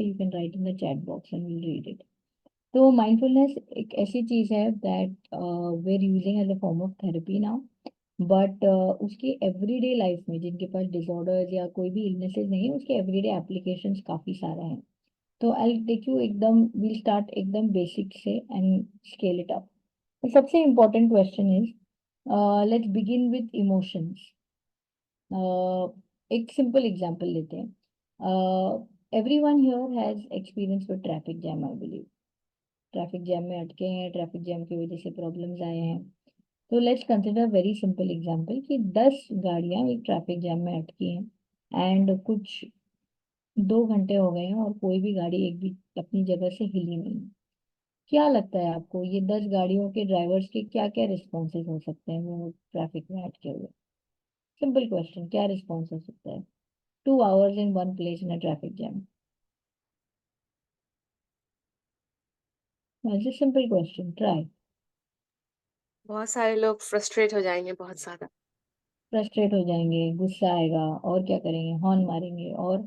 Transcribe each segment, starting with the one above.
You can write in the chat box and we'll read it. तो mindfulness एक ऐसी चीज है that we're using as a form of therapy now, but उसकी everyday life में जिनके पास डिसऑर्डर्स या कोई भी इलनेसेस नहीं है उसके एवरीडे एप्लीकेशंस काफी सारे हैं. तो आई टेक यू एकदम, विल स्टार्ट एकदम बेसिक से एंड स्केल इट अप. सबसे important question is, let's begin with emotions. एक सिंपल एग्जांपल लेते हैं. Everyone here has experience with traffic jam, I believe. Traffic jam में अटके हैं, ट्रैफिक जैम की वजह से प्रॉब्लम्स आए हैं. तो let's consider very simple example कि 10 गाड़ियां एक ट्रैफिक जैम में अटकी हैं एंड कुछ 2 घंटे हो गए हैं और कोई भी गाड़ी एक भी अपनी जगह से हिली नहीं. क्या लगता है आपको ये 10 गाड़ियों के ड्राइवर्स के क्या क्या रिस्पॉन्सेज हो सकते हैं वो ट्रैफिक में अटके हुए? सिंपल क्वेश्चन, क्या रिस्पॉन्स हो सकता है? 2 hours in one place in a traffic jam. It's a simple question. Try. बहुत सारे लोग फ्रस्ट्रेट हो जाएंगे बहुत ज्यादा। फ्रस्ट्रेट हो जाएंगे, गुस्सा आएगा, और क्या करेंगे? हॉर्न मारेंगे और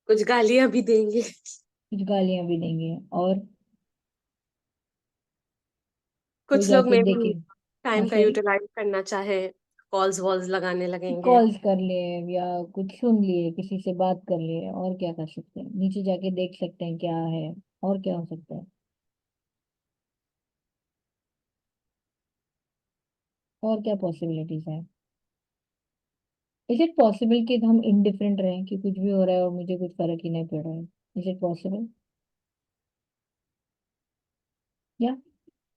कुछ गालियां भी देंगे। कुछ गालियां भी देंगे और कोई कुछ लोग जाके में भी देखे. हाँ टाइम का सॉरी. यूटिलाइज करना चाहे, कॉल्स वॉल्स लगाने लगेंगे। कॉल्स कर लिए या कुछ सुन लिए, किसी से बात कर लिए, और क्या कर सकते हैं? नीचे जाके देख सकते हैं क्या है, और क्या हो सकता है? और क्या पॉसिबिलिटीज है? इज इट पॉसिबल कि हम इनडिफरेंट रहें कि कुछ भी हो रहा है और मुझे कुछ फर्क ही नहीं पड़ रहा है? Is it possible? या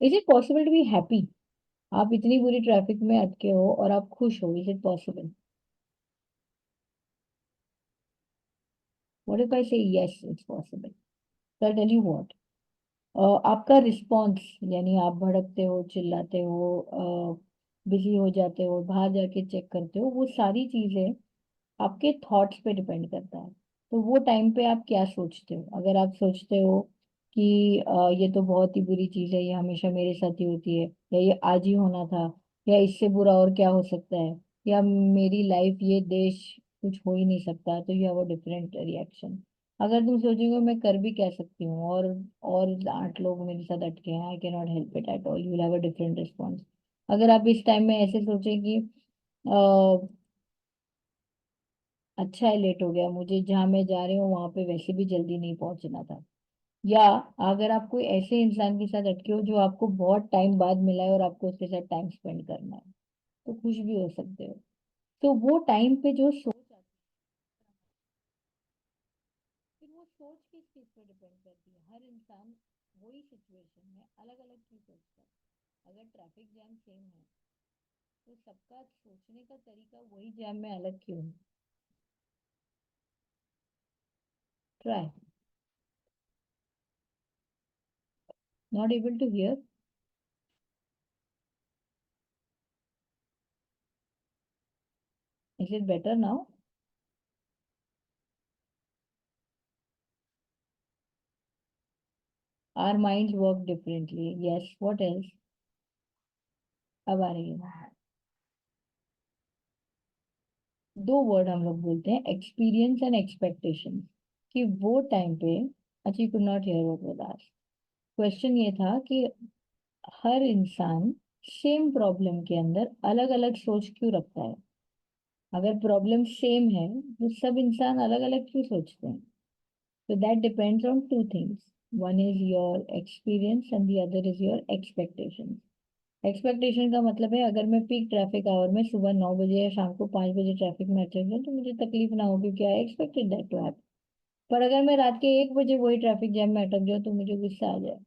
is it possible to be happy? आप इतनी बुरी ट्रैफिक में अटके हो और आप खुश हो, is it possible? What if I से यस इट्स पॉसिबल? तो आई टेल यू व्हाट, आपका रिस्पॉन्स, यानी आप भड़कते हो, चिल्लाते हो, बिजी हो जाते हो, बाहर जाके चेक करते हो, वो सारी चीजें आपके थॉट्स पे डिपेंड करता है. तो वो टाइम पे आप क्या सोचते हो? अगर आप सोचते हो कि ये तो बहुत ही बुरी चीज है, ये हमेशा मेरे साथ ही होती है, या ये आज ही होना था, या इससे बुरा और क्या हो सकता है, या मेरी लाइफ, ये देश, कुछ हो ही नहीं सकता, तो you have a different reaction. अगर तुम सोचोगे मैं कर भी क्या सकती हूँ, और 8 लोग मेरे साथ अटके हैं, I can not help it at all, you will have a different response. अगर आप इस टाइम में ऐसे सोचे कि अच्छा है लेट हो गया, मुझे जहाँ मैं जा रही हूँ वहां पे वैसे भी जल्दी नहीं पहुंचना था, या अगर आप कोई ऐसे इंसान के साथ अटके हो जो आपको बहुत टाइम बाद मिला है और आपको उसके साथ टाइम स्पेंड करना है, तो खुश भी हो सकते हो. तो वो टाइम पे जो सोच आती है, फिर वो सोच किस चीज पे डिपेंड करती है? हर इंसान वही सिचुएशन में अलग अलग चीज सोचता है. अगर ट्रैफिक जैम सेम है तो सबका सोचने का तरीका वही जैम में अलग क्यों है? Try. Not able to hear? Is it better now? Our minds work differently. Yes, what else? अब आ रही है. 2 वर्ड हम लोग बोलते हैं, एक्सपीरियंस एंड एक्सपेक्टेशन. कि वो टाइम पे, अच्छा you could not here what was asked. Question ये था कि हर इंसान सेम प्रॉब्लम के अंदर अलग अलग सोच क्यों रखता है? अगर प्रॉब्लम सेम है तो सब इंसान अलग अलग क्यों सोचते हैं? So that depends on two things. One is your experience and the other is your expectations. Expectation का मतलब है, अगर मैं पीक ट्रैफिक आवर में सुबह 9 बजे या शाम को 5 बजे ट्रैफिक में अटक जाऊँ तो मुझे तकलीफ ना हो, क्योंकि I expected that to happen. पर अगर मैं रात के 1 बजे वही ट्रैफिक जैम में अटक जाऊँ तो मुझे गुस्सा आ जाए.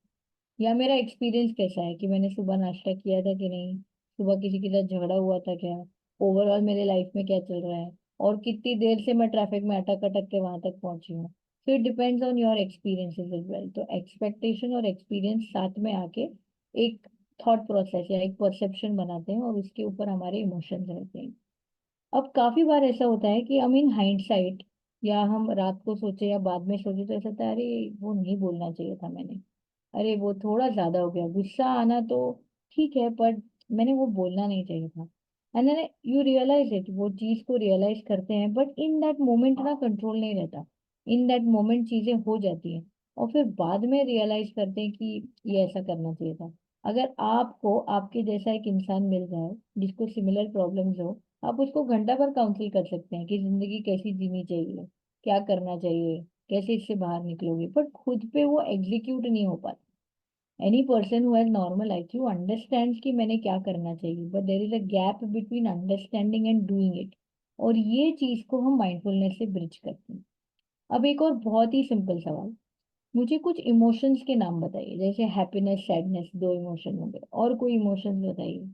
या मेरा एक्सपीरियंस कैसा है कि मैंने सुबह नाश्ता किया था कि नहीं, सुबह किसी के साथ झगड़ा हुआ था क्या, ओवरऑल मेरे लाइफ में क्या चल रहा है, और कितनी देर से मैं ट्रैफिक में अटक अटक के वहां तक पहुंची हूँ. तो it depends on your experiences as well. तो एक्सपेक्टेशन और एक्सपीरियंस साथ में आके एक थॉट प्रोसेस या एक परसेप्शन बनाते हैं, और उसके ऊपर हमारे इमोशंस रहते हैं. अब काफी बार ऐसा होता है कि हम इन हाइंडसाइट, या हम रात को सोचे या बाद में सोचे तो ऐसा था, अरे वो नहीं बोलना चाहिए था मैंने, अरे वो थोड़ा ज्यादा हो गया, गुस्सा आना तो ठीक है, पर मैंने वो बोलना नहीं चाहिए था. And then you realise it, वो चीज को रियलाइज करते हैं, बट इन दैट मोमेंट ना कंट्रोल नहीं रहता. इन दैट मोमेंट चीजें हो जाती हैं और फिर बाद में रियलाइज करते हैं कि ये ऐसा करना चाहिए था। अगर आपको आपके जैसा एक इंसान मिल जाए जिसको सिमिलर प्रॉब्लम्स हो, आप उसको घंटा भर काउंसिल कर सकते हैं कि जिंदगी कैसी जीनी चाहिए, क्या करना चाहिए, कैसे इससे बाहर निकलोगे, पर खुद पे वो एग्जीक्यूट नहीं हो पाता। Any person who has normal IQ understands कि मैंने क्या करना चाहिए, but there is a gap between understanding and doing it. और ये चीज को हम माइंडफुलनेस से ब्रिज करते हैं। अब एक और बहुत ही सिंपल सवाल, मुझे कुछ इमोशंस के नाम बताइए, जैसे हैप्पीनेस, सैडनेस, दो इमोशन हो गए, और कोई इमोशंस बताइए।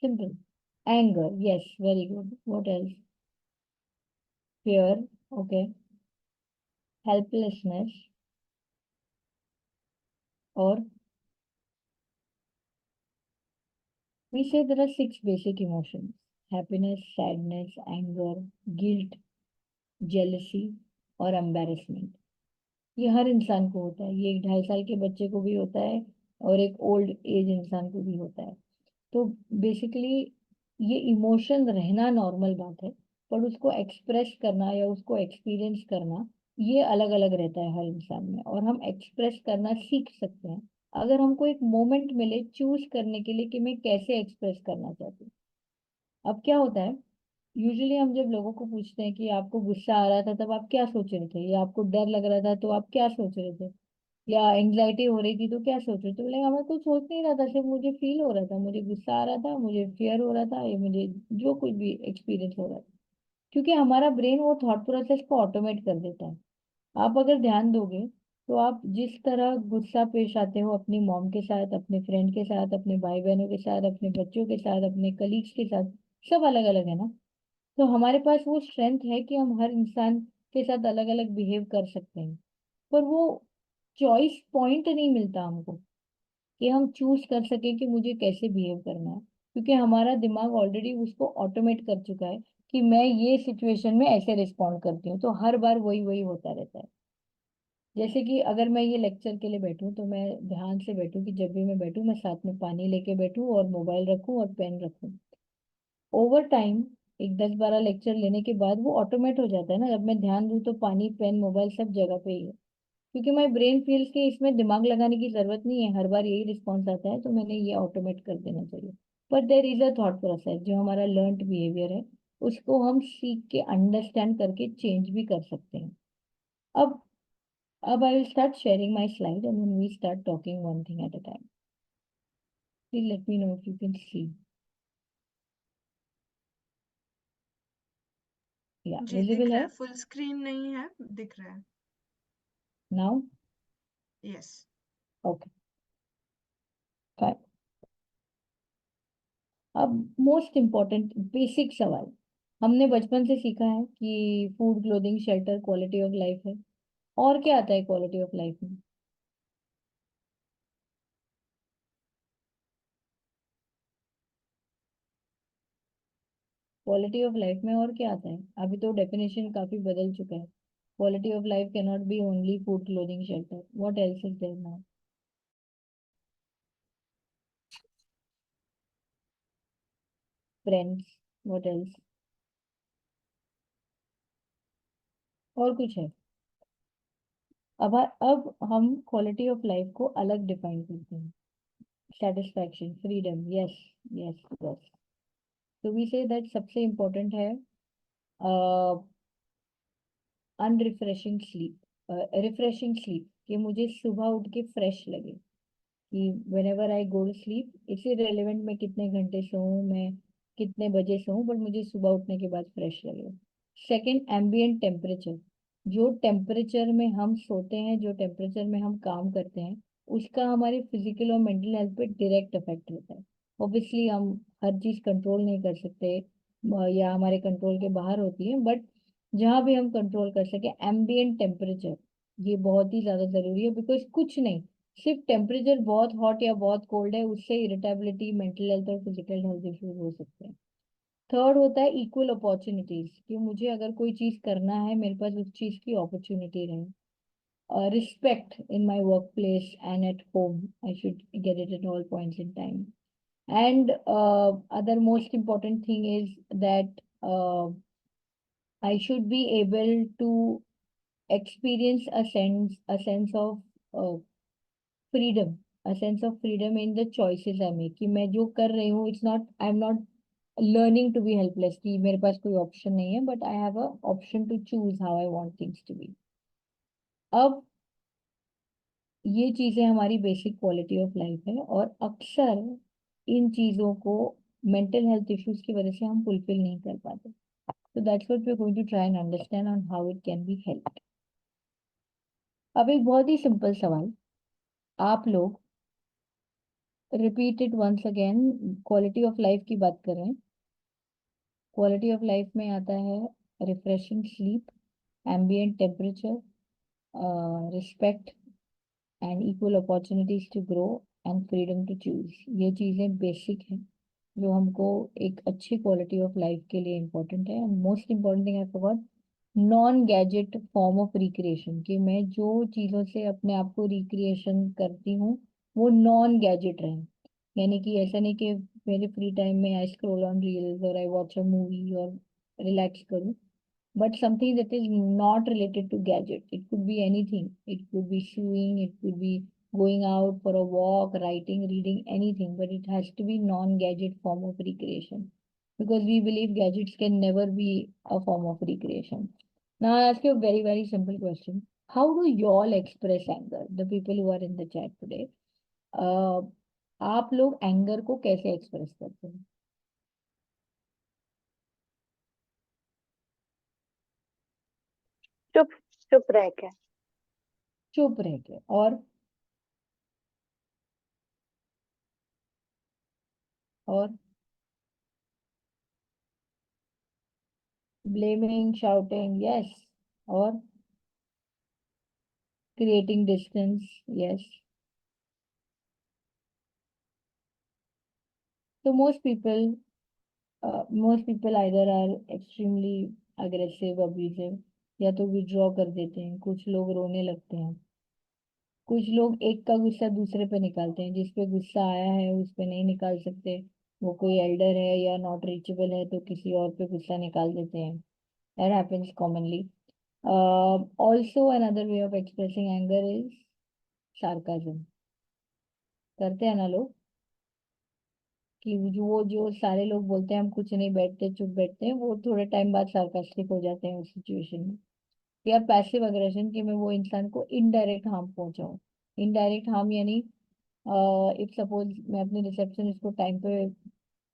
Simple. Anger, yes, very good, what else? Fear, okay. Helplessness, और we say there are six basic emotions: happiness, sadness, anger, guilt, jealousy और embarrassment। ये हर इंसान को होता है, ये एक 2.5 साल के बच्चे को भी होता है और एक ओल्ड एज इंसान को भी होता है। तो बेसिकली ये इमोशन रहना नॉर्मल बात है, पर उसको एक्सप्रेस करना या उसको एक्सपीरियंस करना ये अलग अलग रहता है हर इंसान में, और हम एक्सप्रेस करना सीख सकते हैं अगर हमको एक मोमेंट मिले चूज करने के लिए कि मैं कैसे एक्सप्रेस करना चाहती हूँ। अब क्या होता है, यूजुअली हम जब लोगों को पूछते हैं कि आपको गुस्सा आ रहा था तब आप क्या सोच रहे थे, या आपको डर लग रहा था तो आप क्या सोच रहे थे, या एंग्जाइटी हो रही थी तो क्या सोच रहे थे, बोले हमें कुछ सोच नहीं रहा था, सिर्फ मुझे फील हो रहा था, मुझे गुस्सा आ रहा था, मुझे फियर हो रहा था, या मुझे जो कुछ भी एक्सपीरियंस हो रहा था। क्योंकि हमारा ब्रेन वो थॉट प्रोसेस को ऑटोमेट कर देता है। आप अगर ध्यान दोगे तो आप जिस तरह गुस्सा पेश आते हो अपनी मॉम के साथ, अपने फ्रेंड के साथ, अपने भाई बहनों के साथ, अपने बच्चों के साथ, अपने कलीग्स के साथ, सब अलग अलग है ना। तो हमारे पास वो स्ट्रेंथ है कि हम हर इंसान के साथ अलग अलग बिहेव कर सकते हैं, पर वो चॉइस पॉइंट नहीं मिलता हमको कि हम चूज कर सके कि मुझे कैसे बिहेव करना है, क्योंकि हमारा दिमाग ऑलरेडी उसको ऑटोमेट कर चुका है कि मैं ये सिचुएशन में ऐसे रिस्पॉन्ड करती हूँ, तो हर बार वही वही होता रहता है। जैसे कि अगर मैं ये लेक्चर के लिए बैठूं तो मैं ध्यान से बैठूं कि जब भी मैं बैठूं मैं साथ में पानी लेके बैठूं और मोबाइल रखूं और पेन रखूं। ओवर टाइम एक 10-12 लेक्चर लेने के बाद वो ऑटोमेट हो जाता है ना, जब मैं ध्यान दूं तो पानी, पेन, मोबाइल सब जगह पे ही है, क्योंकि माई ब्रेन फील्स कि इसमें दिमाग लगाने की जरूरत नहीं है, हर बार यही रिस्पॉन्स आता है, तो मैंने ये ऑटोमेट कर देना चाहिए। पर there is a thought process जो हमारा लर्नड बिहेवियर है, उसको हम सीख के अंडरस्टैंड करके चेंज भी कर सकते हैं। अब अब I will start sharing my slide and when we start talking one thing at a time. Please let me know if you can see. या जी, दिख विजिबल रहा है है, फुल स्क्रीन नहीं है, दिख रहा है। नाउ? यस। Okay, fine. अब मोस्ट इम्पोर्टेंट बेसिक सवाल, हमने बचपन से सीखा है कि food, clothing, shelter quality of life है, और क्या आता है क्वालिटी ऑफ लाइफ में? क्वालिटी ऑफ लाइफ में और क्या आता है? अभी तो डेफिनेशन काफी बदल चुका है। Quality of life can not be only food, clothing, shelter, what else is there now? Friends, what else? और कुछ है? अब हम क्वालिटी ऑफ लाइफ को अलग डिफाइन करते हैं। Satisfaction, freedom, yes, yes, yes. तो वी से दैट सबसे इम्पोर्टेंट है अनरिफ्रेशिंग स्लीप, रिफ्रेशिंग स्लीप, कि मुझे सुबह उठ के फ्रेश लगे, कि whenever I go to sleep it's irrelevant मैं कितने घंटे सोऊं, मैं कितने बजे सोऊं, बट मुझे सुबह उठने के बाद फ्रेश लगे। सेकंड, एम्बियंट टेम्परेचर, जो टेम्परेचर में हम सोते हैं, जो टेम्परेचर में हम काम करते हैं, उसका हमारे फिजिकल और मेंटल हेल्थ पे डायरेक्ट इफेक्ट होता है। ऑब्वियसली हम हर चीज कंट्रोल नहीं कर सकते, या हमारे कंट्रोल के बाहर होती है, बट जहाँ भी हम कंट्रोल कर सके एम्बियंट टेम्परेचर, ये बहुत ही ज्यादा जरूरी है, बिकॉज कुछ नहीं, सिर्फ टेम्परेचर बहुत हॉट या बहुत कोल्ड है उससे इरिटेबिलिटी, मेंटल हेल्थ और फिजिकल हेल्थ इश्यूज हो सकते हैं। थर्ड होता है इक्वल अपॉर्चुनिटीज, कि मुझे अगर कोई चीज करना है मेरे पास उस चीज की अपॉर्चुनिटी रहे। Respect in my work place and at home, I should get it at all points in time. And other most important thing is that I should be able to experience a sense of uh, freedom, a sense of freedom in the choices I make. कि मैं जो कर रही हूँ, it's not, I'm not learning to be helpless कि मेरे पास कोई option नहीं है, but I have a option to choose how I want things to be. अब ये चीजें हमारी बेसिक क्वालिटी ऑफ लाइफ है, और अक्सर इन चीजों को मेंटल हेल्थ इश्यूज की वजह से हम फुलफिल नहीं कर पाते. So that's what we're going to try and understand on how it can be helped. अब एक बहुत ही सिंपल सवाल, आप लोग repeat it once again. Quality of life की बात करें. क्वालिटी ऑफ लाइफ में आता है refreshing sleep, ambient temperature, respect and equal opportunities to grow and freedom to choose. ये चीज़ें बेसिक हैं जो हमको एक अच्छी क्वालिटी ऑफ लाइफ के लिए इम्पोर्टेंट है. Most important thing I forgot, non gadget form of recreation, कि मैं जो चीज़ों से अपने आप को रिक्रिएशन करती हूँ वो नॉन गैजेट रहे. यानी कि ऐसा नहीं कि मेरे फ्री टाइम में आई स्क्रॉल ऑन रील्स और आई वॉच अ मूवी और रिलैक्स करूँ, but something that is not related to gadget. It could be anything. It could be shoeing, it could be going out for a walk, writing, reading, anything, but it has to be non-gadget form of recreation, because we believe gadgets can never be a form of recreation. Now I ask you a very, very simple question. How do you all express anger? The people who are in the chat today. Uh, आप लोग anger को कैसे express करते हैं? चुप चुप रह के। चुप रह के. और blaming, shouting, yes. Or creating distance, yes. So most people either are extremely aggressive, abusive, या तो withdraw कर देते हैं. कुछ लोग रोने लगते हैं. कुछ लोग एक का गुस्सा दूसरे पे निकालते हैं. जिस पे गुस्सा आया है उस पे नहीं निकाल सकते, वो कोई एल्डर है या नॉट रीचेबल है, तो किसी और पे गुस्सा निकाल देते हैं. That happens commonly. Also, another way of expressing anger is sarcasm. करते हैं ना लोग, कि जो सारे लोग बोलते हैं हम कुछ नहीं, बैठते चुप बैठते हैं, वो थोड़े टाइम बाद सार्कास्टिक हो जाते हैं उस सिचुएशन में. या पैसिव अग्रेशन, कि मैं वो इंसान को इनडायरेक्ट हार्म पहुंचाऊं. इनडायरेक्ट हार्म यानी इफ सपोज मैं अपने रिसेप्शनिस्ट को टाइम पे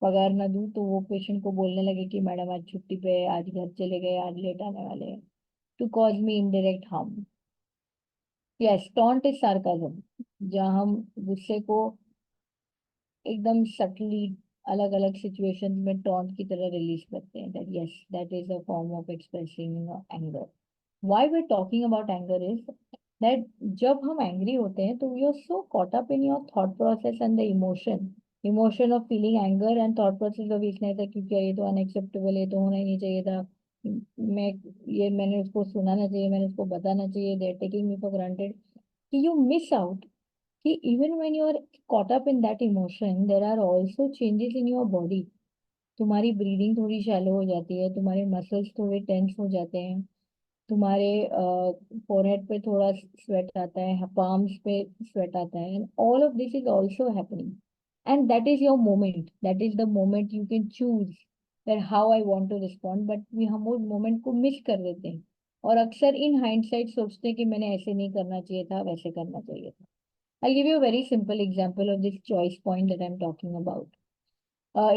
पगार ना दूं, तो वो पेशेंट को बोलने लगे कि मैडम आज छुट्टी पे है, आज घर चले गए, आज लेट आने वाले हैं, to cause me indirect harm. Yes, taunt is sarcasm, जहाँ हम गुस्से को एकदम सटली अलग अलग सिचुएशंस में टॉन्ट की तरह रिलीज करते हैं. That yes, that is a form of expressing anger. Why we are talking about anger is that जब हम एंग्री होते हैं तो we are so caught up in your thought process and the emotion of feeling anger and thought process of इतना था, क्योंकि ये तो अनएक्सेप्टेबल है, तो होना ही नहीं चाहिए था. मैं ये मैंने उसको सुनाना चाहिए, मैंने उसको बताना चाहिए. They are taking me for granted. कि यू मिस आउट कि even when you are caught up in that emotion, there are also changes in your body. तुम्हारी ब्रीदिंग थोड़ी शैलो हो जाती है, तुम्हारे मसल्स थोड़े टेंस हो जाते हैं, तुम्हारे फोरहेड पे थोड़ा स्वेट आता है, पाम्स पे स्वेट आता है, and all of this is also happening. And that is your moment, that is the moment you can choose that how I want to respond. But हम उस मोमेंट को मिस कर देते हैं, और अक्सर इन हाइंडसाइट सोचते हैं कि मैंने ऐसे नहीं करना चाहिए था, वैसे करना चाहिए था. I'll give you a very simple example of this choice point that I'm talking about.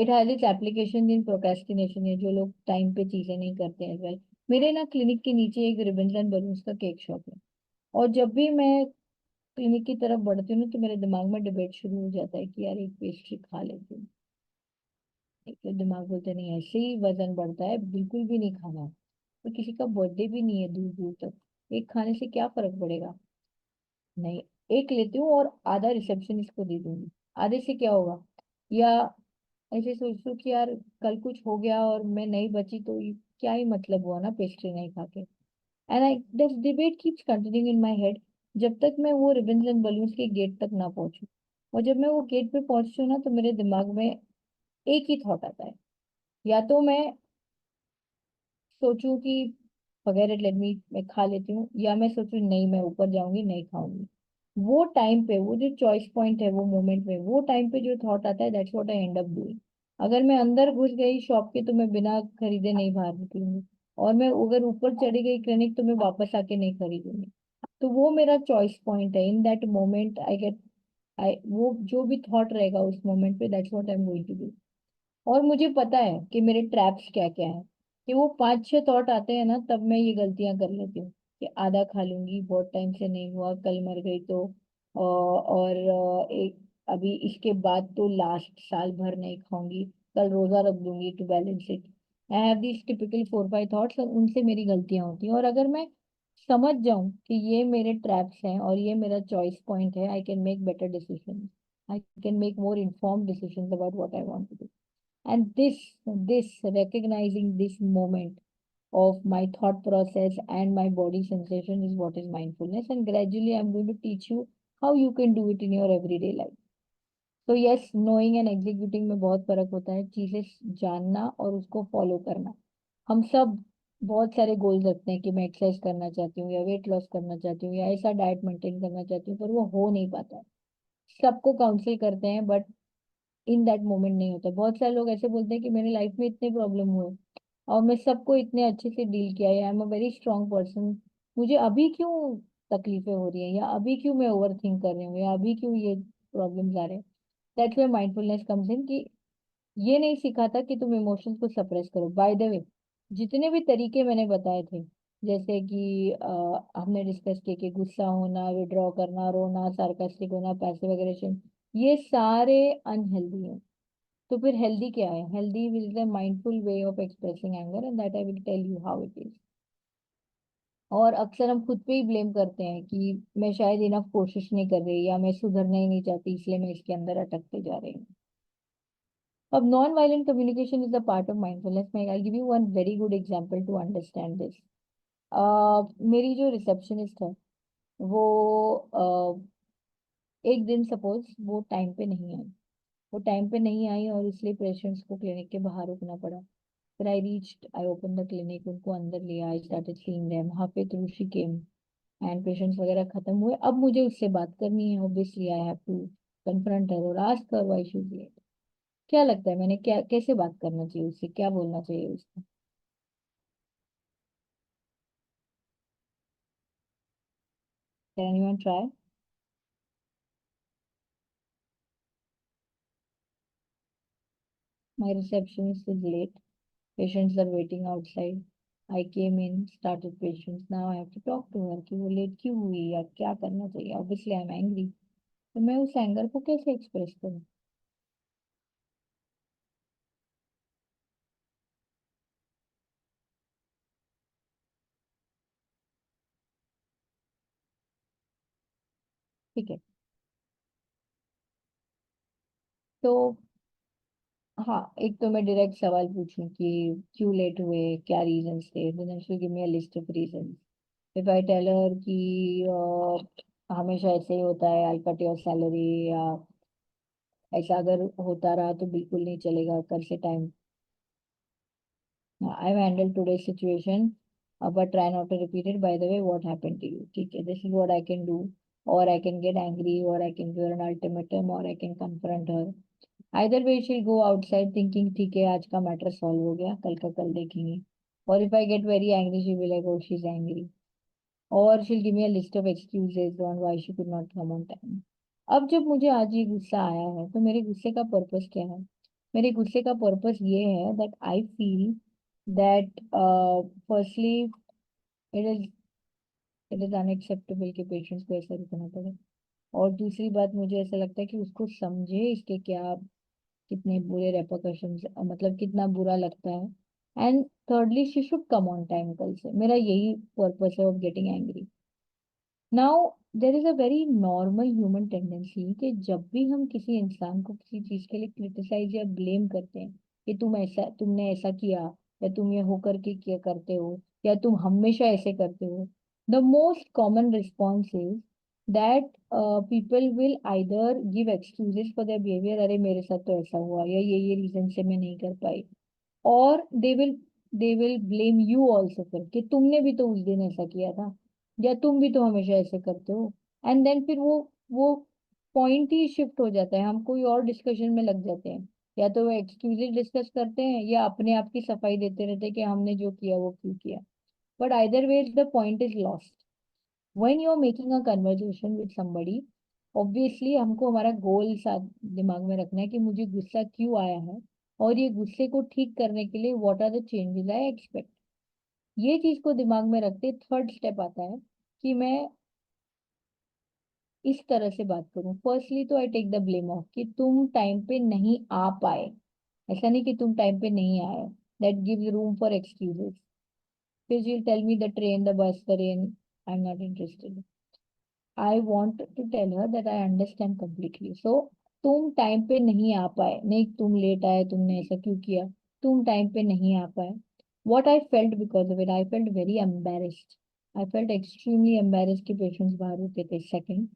It has its application in procrastination, है जो लोग टाइम पे चीजें नहीं करते हैं. वेल, मेरे ना क्लिनिक के नीचे एक रिबन्स एंड बलून्स का केक शॉप है, और जब भी मैं क्लिनिक की तरफ बढ़ती हूँ ना, तो मेरे दिमाग में डिबेट शुरू हो जाता है कि यार एक पेस्ट्री खा लेती हूँ. एक तो दिमाग बोलते नहीं, ऐसे ही वजन बढ़ता है, बिल्कुल भी नहीं खाना है. तो किसी का बर्थडे भी नहीं है दूर दूर तक, एक खाने से क्या फर्क पड़ेगा. नहीं, एक लेती हूँ और आधा रिसेप्शनिस्ट को दे दूंगी. आधे से क्या होगा. या ऐसे सोचती हूँ कि यार कल कुछ हो गया और मैं नहीं बची, तो ये क्या ही मतलब हुआ ना पेस्ट्री नहीं खा के. And I this debate keeps continuing in my head, जब तक मैं वो रिबन्स एंड बलून्स के गेट तक ना पहुंचूं. और जब मैं वो गेट पे पहुंचती हूँ ना, तो मेरे दिमाग में एक ही थॉट आता है, या तो मैं सोचूं कि forget it, let me, मैं खा लेती हूँ, या मैं सोचूं नहीं मैं ऊपर जाऊंगी नहीं खाऊंगी, वो टाइम पे वो जो चॉइस पॉइंट है वो मोमेंट में वो टाइम पे जो थॉट आता है, that's what I and up doing. अगर मैं अंदर घुस गई शॉप के तो मैं बिना खरीदे नहीं बाहर निकलूंगी, और मैं अगर ऊपर चढ़ी गई क्लिनिक तो मैं वापस आके नहीं खरीदूंगी। तो वो मेरा चॉइस पॉइंट है, in that moment I get, I वो जो भी थॉट रहेगा उस मोमेंट पे, that's what I am going to do. और मुझे पता है कि मेरे ट्रैप्स क्या क्या है, कि वो 5-6 थॉट आते हैं ना तब मैं ये गलतियां कर लेती हूँ, कि आधा खा लूंगी, बहुत टाइम से नहीं हुआ, कल मर गई तो, और एक अभी इसके बाद तो लास्ट साल भर नहीं खाऊंगी, कल रोजा रख दूंगी to balance it. I have these typical 4-5 thoughts, और उनसे मेरी गलतियां होती हैं। और अगर मैं समझ जाऊं कि ये मेरे ट्रैप्स हैं और ये मेरा चॉइस पॉइंट है, I can make better decision, I can make more informed decision about what I want to do. And this recognizing this moment of my thought process and my body sensation is what is mindfulness. And gradually I'm going to teach you how you can do it in your everyday life. तो yes, knowing and executing में बहुत फर्क होता है, चीजें जानना और उसको फॉलो करना। हम सब बहुत सारे गोल्स रखते हैं कि मैं एक्सरसाइज करना चाहती हूँ, या वेट लॉस करना चाहती हूँ, या ऐसा डाइट मेंटेन करना चाहती हूँ, पर वो हो नहीं पाता है। सबको काउंसिल करते हैं बट इन दैट मोमेंट नहीं होता। बहुत सारे लोग ऐसे बोलते हैं कि मेरे लाइफ में इतने प्रॉब्लम हुए और मैं सबको इतने अच्छे से डील किया, या I am a very strong person, मुझे अभी क्यों तकलीफें हो रही हैं, या अभी क्यों मैं ओवर थिंक कर रही हूँ, या अभी क्यों ये प्रॉब्लम्स आ रहे हैं। That's where mindfulness comes in, कि ये नहीं सिखाता कि तुम इमोशंस को सप्रेस करो। बाय द वे, जितने भी तरीके मैंने बताए थे, जैसे कि हमने डिस्कस किए कि गुस्सा होना, विड्रॉ करना, रोना, सार्कास्टिक होना, पैसिव एग्रेशन, ये सारे अनहेल्दी हैं। तो फिर हेल्दी क्या है? Healthy is the mindful way of expressing anger, and that I will tell you how it is. और अक्सर हम खुद पे ही ब्लेम करते हैं कि मैं शायद इनफ कोशिश नहीं कर रही, या मैं सुधरना ही नहीं चाहती इसलिए मैं इसके अंदर अटकते जा रही हूँ। अब non violent communication is the part of mindfulness में, I give you one very good example to understand this. मेरी जो रिसेप्शनिस्ट है वो एक दिन सपोज वो टाइम पे नहीं आई, वो टाइम पे नहीं आई और इसलिए पेशेंट्स को क्लिनिक के बाहर रुकना पड़ा। फिर I reached, I open the clinic, उनको अंदर लिया, I started seeing them, halfway through she came, and patients वगैरह खत्म हुए। अब मुझे उससे बात करनी है, obviously I have to confront her और ask her why she is late. क्या लगता है मैंने क्या कैसे बात करना चाहिए उससे, क्या बोलना चाहिए उसको? Can anyone try? My receptionist is late, patients are waiting outside, I came in, started patients, now I have to talk to her कि वो लेट क्यों हुई या क्या करना चाहिए। ऑब्वियसली आई एम एंग्री, तो मैं उस एंगर को कैसे एक्सप्रेस करूँ? ठीक है, तो हाँ, एक तो मैं डायरेक्ट सवाल पूछूं कि क्यों लेट हुए, क्या रीजंस थे, then she give me a list of reasons. If I tell her कि हमेशा ऐसे ही होता है, आई कट योर सैलरी, या ऐसा अगर होता रहा तो बिल्कुल नहीं चलेगा, कल से time, I've handled today's situation, but try not to repeat it. By the way, what happened to you? Okay, this is what I can do. Or I can get angry, or I can give her an ultimatum, or I can confront her. Either way, she'll go outside thinking, ठीक है आज का matter solve हो गया, कल का कल देखेंगे। और if I get very angry, she'll be like, oh, she's angry. और she'll give me a list of excuses on why she could not come on time. अब जब मुझे आज ये गुस्सा आया है तो मेरे गुस्से का पर्पस क्या है? मेरे गुस्से का पर्पस ये है that I feel that firstly it is unacceptable कि पेशेंट्स को ऐसा रुकना पड़े। और दूसरी बात, मुझे ऐसा लगता है कि उसको समझे इसके क्या कितने बुरे रेपरकशंस, मतलब कितना बुरा लगता है। And thirdly she should come on time कल से, मेरा यही पर्पस है of getting angry. Now there is a very normal human tendency कि जब भी हम किसी इंसान को किसी चीज के लिए क्रिटिसाइज या ब्लेम करते हैं कि तुमने ऐसा किया, या तुम ये होकर के क्या करते हो, या तुम हमेशा ऐसे करते हो, the most common response is that people will either give excuses for their behaviour, अरे मेरे साथ तो ऐसा हुआ, या ये रीजन से मैं नहीं कर पाई, और they will they will blame you also फिर कि तुमने भी तो उस दिन ऐसा किया था, या तुम भी तो हमेशा ऐसे करते हो। एंड देन फिर वो पॉइंट ही शिफ्ट हो जाता है, हम कोई और डिस्कशन में लग जाते हैं। या तो वो एक्सक्यूजेस डिस्कस करते हैं या अपने आप की सफाई देते रहते हैं कि हमने जो किया वो क्यों किया। But either way the point is lost. When you are making a conversation with somebody, obviously हमको हमारा गोल साथ दिमाग में रखना है कि मुझे गुस्सा क्यों आया है, और ये गुस्से को ठीक करने के लिए what are the changes I expect. ये चीज को दिमाग में रखते थर्ड स्टेप आता है कि मैं इस तरह से बात करूं। फर्स्टली तो I take the blame of कि तुम टाइम पे नहीं आ पाए। ऐसा नहीं कि तुम टाइम पे नहीं आए, that gives room for excuses. फिर you tell me the train, the bus, the rain, I am not interested. I want to tell her that I understand completely. So तुम टाइम पे नहीं आ पाए, नहीं तुम लेट आए, तुमने ऐसा क्यों किया, तुम टाइम पे नहीं आ पाए। What I felt because of it, I felt very embarrassed. I felt extremely embarrassed कि पेशेंट्स बाहर होते थे। सेकेंड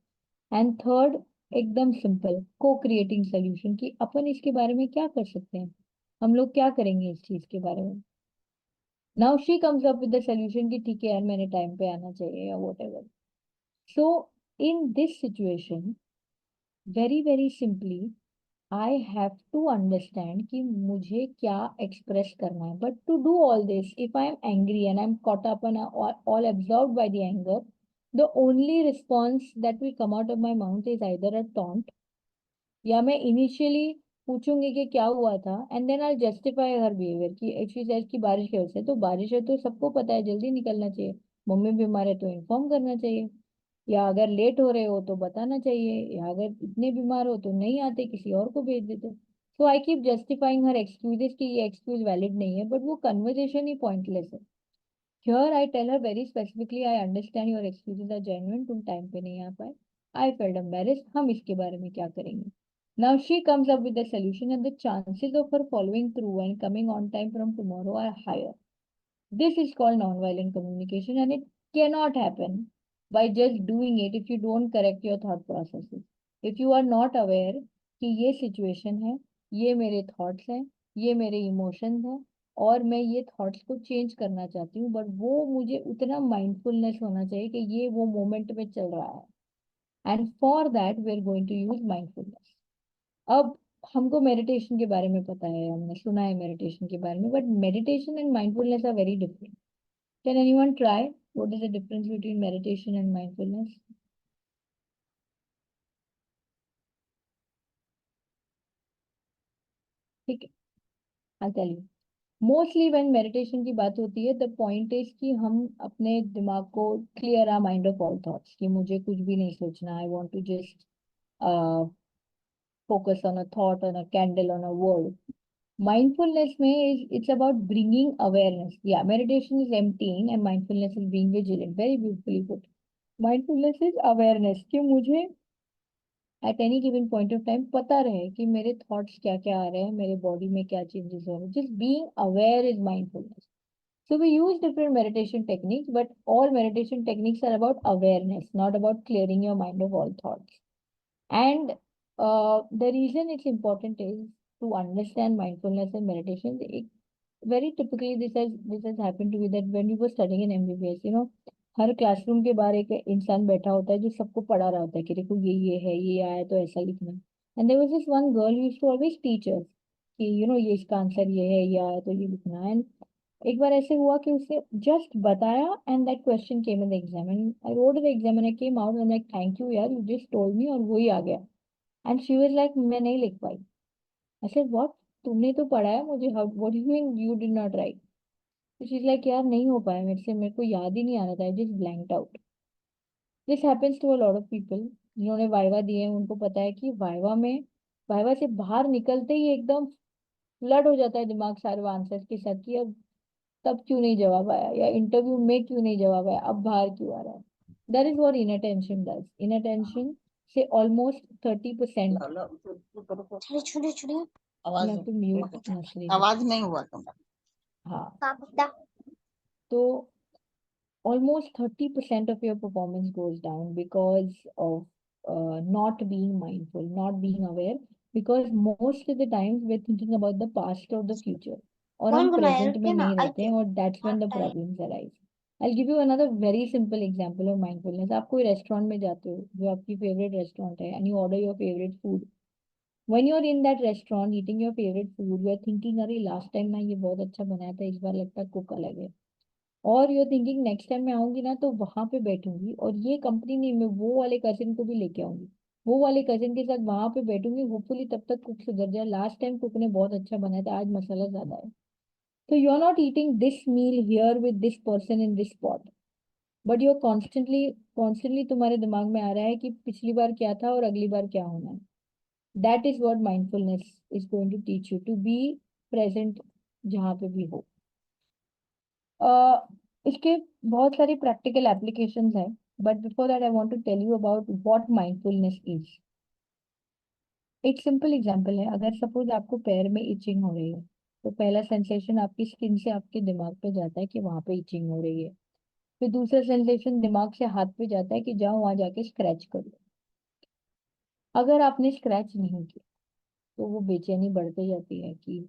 एंड थर्ड, एकदम सिंपल को क्रिएटिंग सोल्यूशन कि अपन इसके बारे में क्या कर सकते हैं, हम लोग क्या करेंगे इस चीज के बारे में। Now she comes up with the solution कि ठीक है यार, मैंने टाइम पे आना चाहिए या whatever. So in this situation, very very simply, I have to understand कि मुझे क्या एक्सप्रेस करना है। But to do all this, if I am angry and I am caught up and all absorbed by the anger, the only response that will come out of my mouth is either a taunt, या मैं initially पूछूंगी कि क्या हुआ था, and then I justify her behaviour कि if says कि बारिश की वजह से, तो बारिश है तो सबको पता है जल्दी निकलना चाहिए, मम्मी बीमार है तो इन्फॉर्म करना चाहिए, या अगर लेट हो रहे हो तो बताना चाहिए, या अगर इतने बीमार हो तो नहीं आते, किसी और को भेज देते। So I keep justifying her excuses कि ये एक्सक्यूज वैलिड नहीं है, बट वो कन्वर्जेशन ही पॉइंटलेस है। Here I tell her very specifically, I understand your excuses are genuine, तुम टाइम पे नहीं आ पाए, आई फेल्ट एम्बेरेस्ड, हम इसके बारे में क्या करेंगे। Now she comes up with the solution and the chances of her following through and coming on time from tomorrow are higher. This is called nonviolent communication, and it cannot happen by just doing it if you don't correct your thought processes. If you are not aware कि ये situation है, ये मेरे thoughts हैं, ये मेरे emotions हैं, और मैं ये thoughts को change करना चाहती हूँ, बट वो मुझे उतना mindfulness होना चाहिए कि ये वो moment में चल रहा है। And for that we are going to use mindfulness. अब हमको मेडिटेशन के बारे में पता है, हमने सुना है मेडिटेशन के बारे में, but meditation and mindfulness are very different. Can anyone try, what is the difference between meditation and mindfulness? ठीक है, I tell you. Mostly when meditation की बात होती है, द पॉइंट इज कि हम अपने दिमाग को clear a mind of all thoughts, कि मुझे कुछ भी नहीं सोचना, I want to just focus on a thought, on a candle, on a word. Mindfulness में is it's about bringing awareness. Yeah, meditation is emptying and mindfulness is being vigilant. Very beautifully put. Mindfulness is awareness कि मुझे at any given point of time पता रहे कि मेरे thoughts क्या क्या आ रहे हैं, मेरे body में क्या changes हो रहे हैं. Just being aware is mindfulness. So we use different meditation techniques, but all meditation techniques are about awareness, not about clearing your mind of all thoughts. And the reason it's important is to understand mindfulness and meditation. Very typically, this has happened to me that when we were studying in MBBS, her classroom के बाहर एक इंसान बैठा होता है जो सबको पढ़ा रहा होता है कि देखो ये है, ये आया तो ऐसा लिखना। And there was this one girl used to always teach us कि ये इसका आंसर ये है, ये आया तो ये लिखना। एंड एक बार ऐसे हुआ कि उसने जस्ट बताया and that question came in the exam and I wrote the exam and I came out and like thank you यार, यू जस्ट टोल्ड मी, और वही आ गया। एंड शी वाज लाइक मैं नहीं लिख पाई। आई सेड व्हाट, तुमने तो पढ़ा है मुझे, how what you mean you did not right? तो शी इज लाइक यार नहीं हो पाया मेरे से, मेरे को याद ही नहीं आ रहा था, I just blanked out. This happens to a lot of people जिन्होंने वाइवा दिए हैं, उनको पता है कि वाइवा से बाहर निकलते ही एकदम फ्लड हो जाता है दिमाग सारे आंसर्स के साथ कि अब तब क्यों नहीं जवाब आया, या इंटरव्यू में क्यों नहीं जवाब आया, अब बाहर क्यों आ रहा है। That is what inattention does. Inattention से ऑलमोस्ट 30%। छोड़े छोड़े छोड़े आवाज मैं तो म्यूट नसली। आवाज नहीं हुआ तुम्हारा। हाँ, तो almost 30% of your performance goes down because of not being mindful, not being aware. Because most of the times we're thinking about the past or the future, और हम प्रेजेंट में नहीं रहते हैं, और that's when the problems arise. I give you another very simple example of mindfulness. आप कोई restaurant में जाते हो जो आपकी फेवरेट रेस्टोरेंट है, and you order your favourite food. When you are in that restaurant eating your favourite food, you are thinking अरे last time ना ये बहुत अच्छा बनाया था, इस बार लगता है कुक अलग है। और you are thinking next time मैं आऊंगी ना तो वहां पे बैठूंगी, और ये कंपनी नहीं, मैं वो वाले कजिन को भी लेके आऊंगी, वो वाले कजिन के साथ वहां पे बैठूंगी, होपफुली तब तक कुक सुधर जाए, लास्ट टाइम कुक ने बहुत अच्छा बनाया था, आज मसाला ज्यादा है। तो you are not eating this meal here with this person in this spot, but you are constantly constantly तुम्हारे दिमाग में आ रहा है कि पिछली बार क्या था और अगली बार क्या होना है। That is what mindfulness is going to teach you, to be present जहाँ पे भी हो। इसके बहुत सारी प्रैक्टिकल एप्लीकेशंस हैं, but before that I want to tell you about what mindfulness is. एक सिंपल एग्जांपल है, अगर सपोज आपको पैर में इचिंग हो रही है, तो पहला सेंसेशन आपकी स्किन से आपके दिमाग पे जाता है कि वहां पे इचिंग हो रही है। फिर दूसरा सेंसेशन दिमाग से हाथ पे जाता है कि जाओ वहां जाके स्क्रैच करो। अगर आपने स्क्रैच नहीं किया तो वो बेचैनी बढ़ते जाती है कि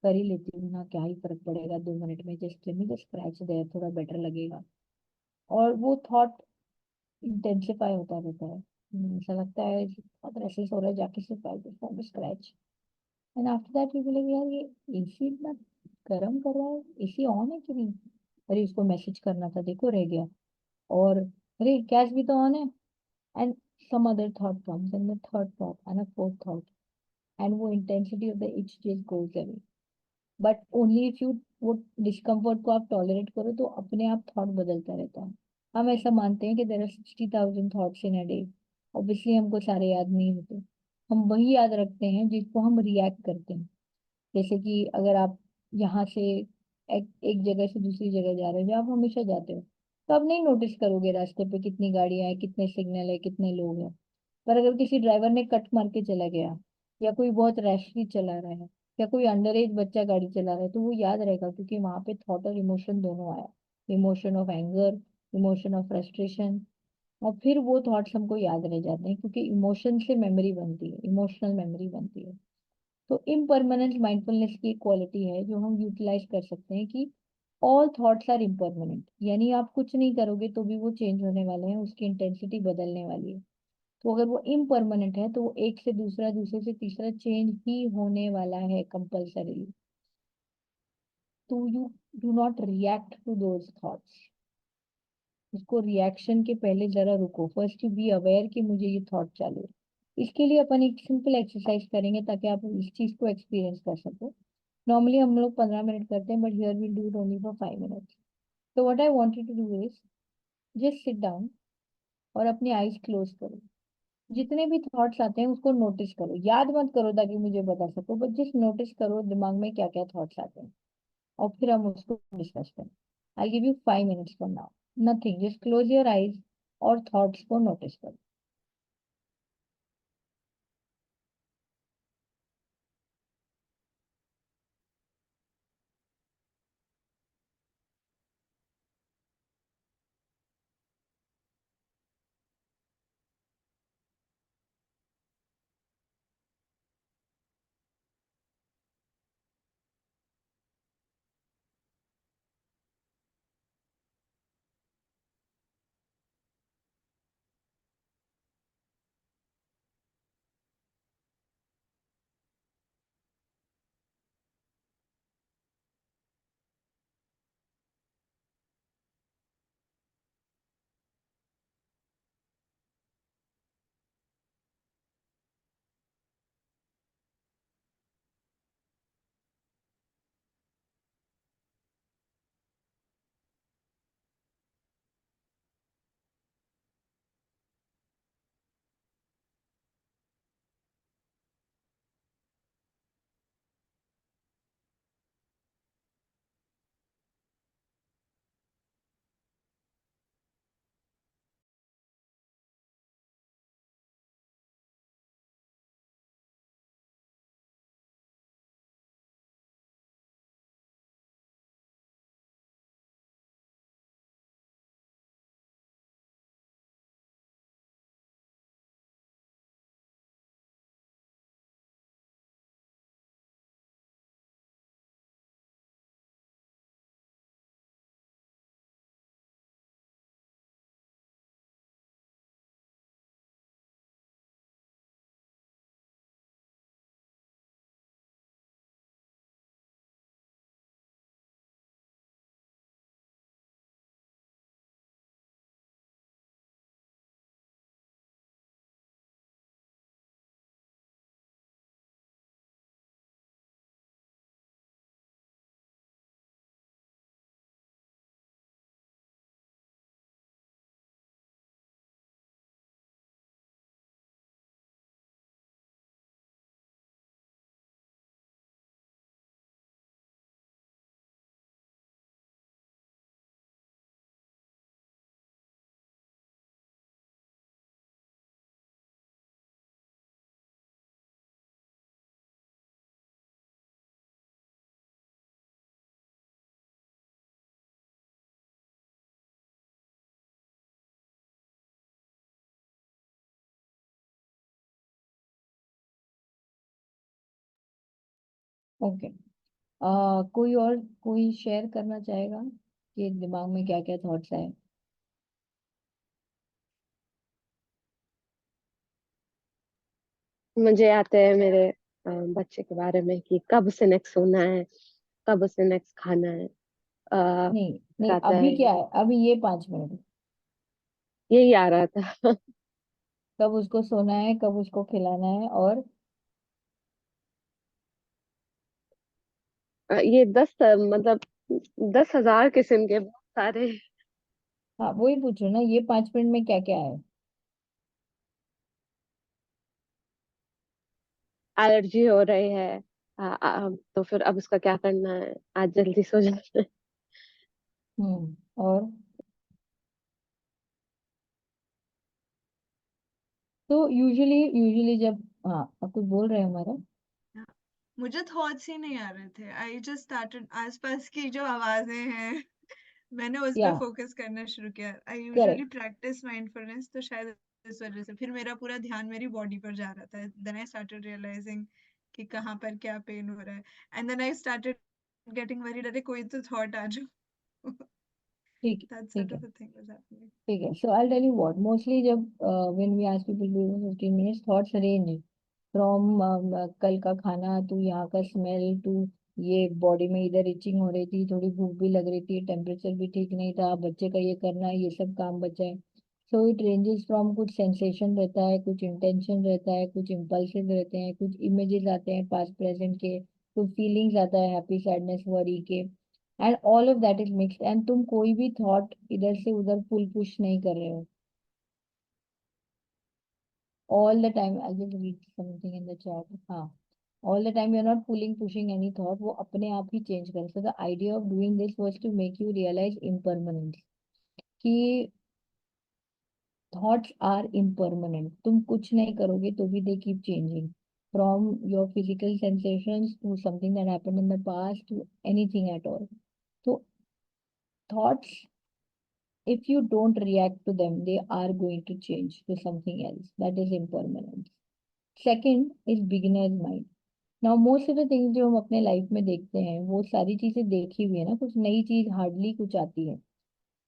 कर ही लेती हूँ ना, क्या ही फर्क पड़ेगा, 2 मिनट में just let me just scratch there, थोड़ा बेटर लगेगा। और वो थॉट इंटेंसिफाई होता रहता है। ऐसा लगता है बहुत रेस्टलेस हो रहा है, जाके सिर्फ I just want to scratch. And after that you will यार ये एसी इतना गर्म कर रहा है, एसी ऑन है कि नहीं, अरे इसको मैसेज करना था देखो रह गया, और अरे गैस भी तो ऑन है। And some other thought comes, and the third thought and a fourth thought, and वो intensity of the itch just goes away. But only if you वो डिस्कम्फर्ट को आप टॉलरेट करो तो अपने आप थॉट बदलता रहता है। हम ऐसा मानते हैं कि there are 60,000 thoughts in a day. Obviously हमको सारे याद नहीं होते, हम वही याद रखते हैं जिसको हम रिएक्ट करते हैं। जैसे कि अगर आप यहाँ से एक जगह से दूसरी जगह जा रहे हो, जो आप हमेशा जाते हो, तो आप नहीं नोटिस करोगे रास्ते पे कितनी गाड़ियां हैं, कितने सिग्नल है, कितने लोग हैं। पर अगर किसी ड्राइवर ने कट मार के चला गया, या कोई बहुत रैशली चला रहा है, या कोई अंडर एज बच्चा गाड़ी चला रहा है, तो वो याद रहेगा, क्योंकि वहां पे थॉट और इमोशन दोनों आया। Emotion of anger, emotion of frustration. और फिर वो थॉट्स हमको याद रह जाते हैं, क्योंकि इमोशन से मेमोरी बनती है, इमोशनल मेमोरी बनती है। तो इम्परमानेंट माइंडफुलनेस की क्वालिटी है जो हम यूटिलाइज कर सकते हैं कि ऑल थॉट्स आर इम्परमानेंट, यानी आप कुछ नहीं करोगे तो भी वो चेंज होने वाले हैं, उसकी इंटेंसिटी बदलने वाली है। तो अगर वो इम्परमानेंट है तो वो एक से दूसरा, दूसरे से तीसरा चेंज ही होने वाला है कंपल्सरीली। तो you do not react to those thoughts. उसको रिएक्शन के पहले जरा रुको, फर्स्ट बी अवेयर कि मुझे ये थॉट चालू है। इसके लिए अपन एक सिंपल एक्सरसाइज करेंगे ताकि आप इस चीज को एक्सपीरियंस कर सको। नॉर्मली हम लोग 15 मिनट करते हैं, but here will do it only for 5 minutes. तो what I want you to do is just sit down और अपनी आईज क्लोज करो। जितने भी थॉट्स आते हैं उसको नोटिस करो, याद मत करो ताकि मुझे बता सको, बट जस्ट नोटिस करो दिमाग में क्या क्या थॉट्स आते हैं, और फिर हम उसको डिस्कस करें। आई give you 5 minutes from now, nothing, just close your eyes और थॉट्स को नोटिस करो। ओके। कोई और कोई शेयर करना चाहेगा कि दिमाग में क्या क्या थॉट्स आए? मुझे आते हैं मेरे बच्चे के बारे में कि कब उसे नेक्स्ट सोना है, कब उसे नेक्स्ट खाना है। नहीं फिर नहीं, आता अभी है, क्या है, अभी ये 5 मिनट। यही आ रहा था। कब उसको सोना है, कब उसको खिलाना है, और ये 10 मतलब 10,000 किस्म के बहुत सारे। हाँ वही पूछ रही हूँ ना, ये 5 मिनट में क्या क्या है? एलर्जी हो रही है। तो फिर अब उसका क्या करना है, आज जल्दी सो जाना है। और तो यूजुअली यूजुअली जब, हाँ आप कुछ बोल रहे हैं हमारा। हाँ, मुझे थॉट्स ही नहीं आ रहे थे। आई जस्ट स्टार्टेड आसपास की जो आवाजें हैं मैंने उस या पे फोकस करना शुरू किया। I usually correct. Practice mindfulness, तो शायद इस वजह से फिर मेरा पूरा ध्यान मेरी बॉडी पर जा रहा था। देन आई स्टार्टेड रियलाइजिंग कि कहाँ पर क्या पेन हो रहा है, and then I started getting worried, अरे कोई तो थॉट आ जाओ। ठीक दैट ठीक सॉर्ट है। Of a thing was happening. ठीक है, so I tell you what, mostly जब when we ask people do 15 minutes, thoughts range from कल का खाना टू यहाँ का स्मेल टू ये बॉडी में इधर इचिंग हो रही थी, थोड़ी भूख भी लग रही थी, टेम्परेचर भी ठीक नहीं था, बच्चे का ये करना है, ये सब काम बचा है। सो इट रेंजेस फ्रॉम, कुछ सेंसेशन रहता है, कुछ इंटेंशन रहता है, कुछ इम्पल्सिव रहते हैं, कुछ इमेजेस आते हैं पास्ट प्रेजेंट के, कुछ फीलिंग्स आता है हैप्पी सैडनेस वरी के, and all of that is mixed, and तुम कोई भी थॉट इधर से उधर पुल पुश नहीं कर रहे हो all the time. I'll just read something in the chat. हाँ, all the time you're not pulling pushing any thought, वो अपने आप ही change करे. So the idea of doing this was to make you realize impermanence, कि thoughts are impermanent. तुम कुछ नहीं करोगे तो भी they keep changing from your physical sensations to something that happened in the past to anything at all. So thoughts, if you don't react to them, they are going to change to something else that is impermanent. Second is beginner's mind. Now most of the things जो हम अपने life में देखते हैं वो सारी चीजें देखी हुई है ना, कुछ नई चीज हार्डली कुछ आती है।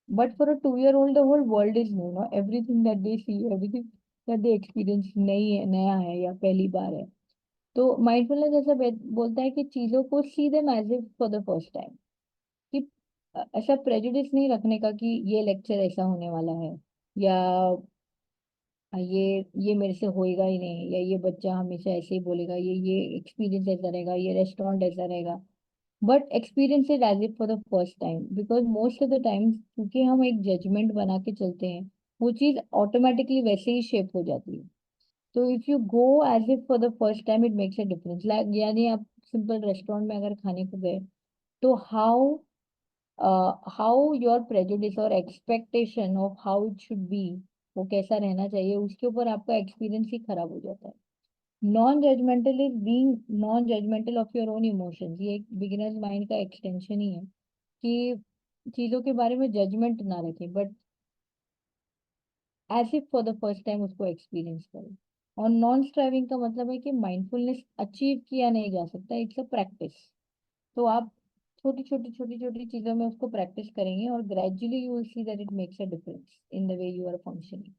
But for a 2 year old the whole world is new, no, everything that they see, everything that they experience नई है, नया है या पहली बार है। तो माइंडफुलनेस ऐसा बोलता है कि चीजों को see them as if for the first time, कि ऐसा प्रेजुडिस नहीं रखने का कि ये लेक्चर ऐसा होने वाला है, या ये मेरे से होएगा ही नहीं, या ये बच्चा हमेशा ऐसे ही बोलेगा, ये एक्सपीरियंस ऐसा रहेगा, ये रेस्टोरेंट ऐसा रहेगा। But experience it as it for the first time, because most of the times क्योंकि हम एक जजमेंट बना के चलते हैं, वो चीज ऑटोमेटिकली वैसे ही शेप हो जाती है। तो if you go as it for the first time, it makes a difference. Like यानी आप सिंपल रेस्टोरेंट में अगर खाने को गए, तो हाउ योर प्रेजुडिस और expectation of how it should be, वो कैसा रहना चाहिए, उसके ऊपर आपका एक्सपीरियंस ही खराब हो जाता है। Non judgemental is being non judgemental of your own emotions, ये एक बिगिनर्स माइंड का एक्सटेंशन ही है, कि चीजों के बारे में जजमेंट ना रखें, but as if for the first time उसको एक्सपीरियंस करें। और नॉन स्ट्राइविंग का मतलब है कि माइंडफुलनेस अचीव किया नहीं जा सकता, इट्स अ प्रैक्टिस। तो आप छोटी छोटी चीजों में उसको प्रैक्टिस करेंगे और gradually you will see that it makes a difference in the way you are functioning.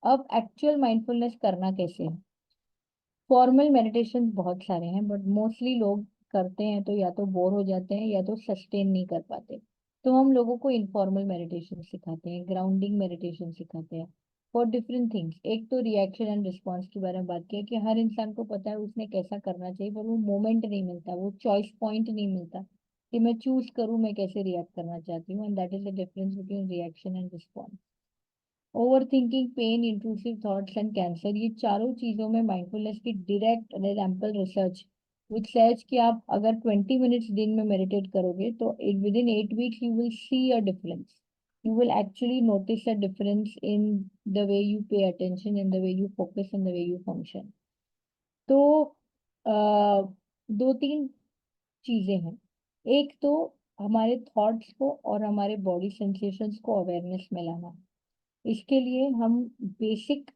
अब एक्चुअल माइंडफुलनेस करना कैसे है? फॉर्मल मेडिटेशन बहुत सारे हैं, बट मोस्टली लोग करते हैं तो या तो बोर हो जाते हैं या तो सस्टेन नहीं कर पाते। तो हम लोगों को इनफॉर्मल मेडिटेशन सिखाते हैं, ग्राउंडिंग मेडिटेशन सिखाते हैं, फॉर डिफरेंट थिंग्स। एक तो रिएक्शन एंड रिस्पॉन्स के बारे में बात की है, कि हर इंसान को पता है उसने कैसा करना चाहिए, पर वो मोमेंट नहीं मिलता, वो चॉइस पॉइंट नहीं मिलता कि मैं चूज करूँ मैं कैसे रिएक्ट करना चाहती हूँ, and that is the difference between reaction and response. Overthinking, pain, intrusive thoughts and cancer, ये चारों चीजों में माइंडफुलनेस की direct example research which says कि आप अगर 20 मिनट्स दिन में मेडिटेट करोगे तो with in 8 weeks you will C a difference, you will actually notice a difference in the way you pay attention, in the way you focus, in the way you function. तो दो तीन चीजें हैं। एक तो हमारे थॉट्स को और हमारे बॉडी सेंसेशंस को अवेयरनेस में लाना। इसके लिए हम बेसिक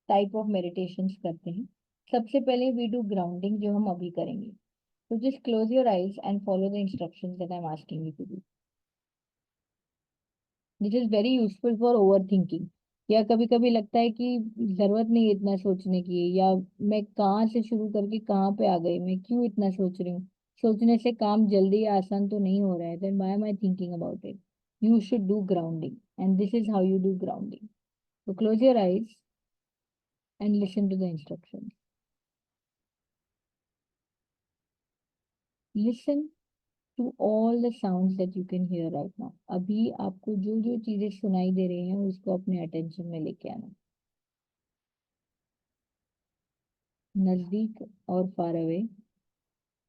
टाइप ऑफ मेडिटेशंस करते हैं। सबसे पहले वी डू ग्राउंडिंग, जो हम अभी करेंगे। So just close your eyes and follow the instructions that I'm asking you to do. This is very useful for over thinking. या कभी कभी लगता है कि जरूरत नहीं है इतना सोचने की, या मैं कहाँ से शुरू करके कहाँ पे आ गई, मैं क्यों इतना सोच रही हूँ, सोचने से काम जल्दी या आसान तो नहीं हो रहा है, then why am I thinking about it. You should do grounding and this is how you do grounding. So close your eyes and listen to the instructions. Listen to all the sounds that you can hear right now. अभी आपको जो जो चीजें सुनाई दे रही हैं उसको अपने अटेंशन में लेके आना। नजदीक और फार अवे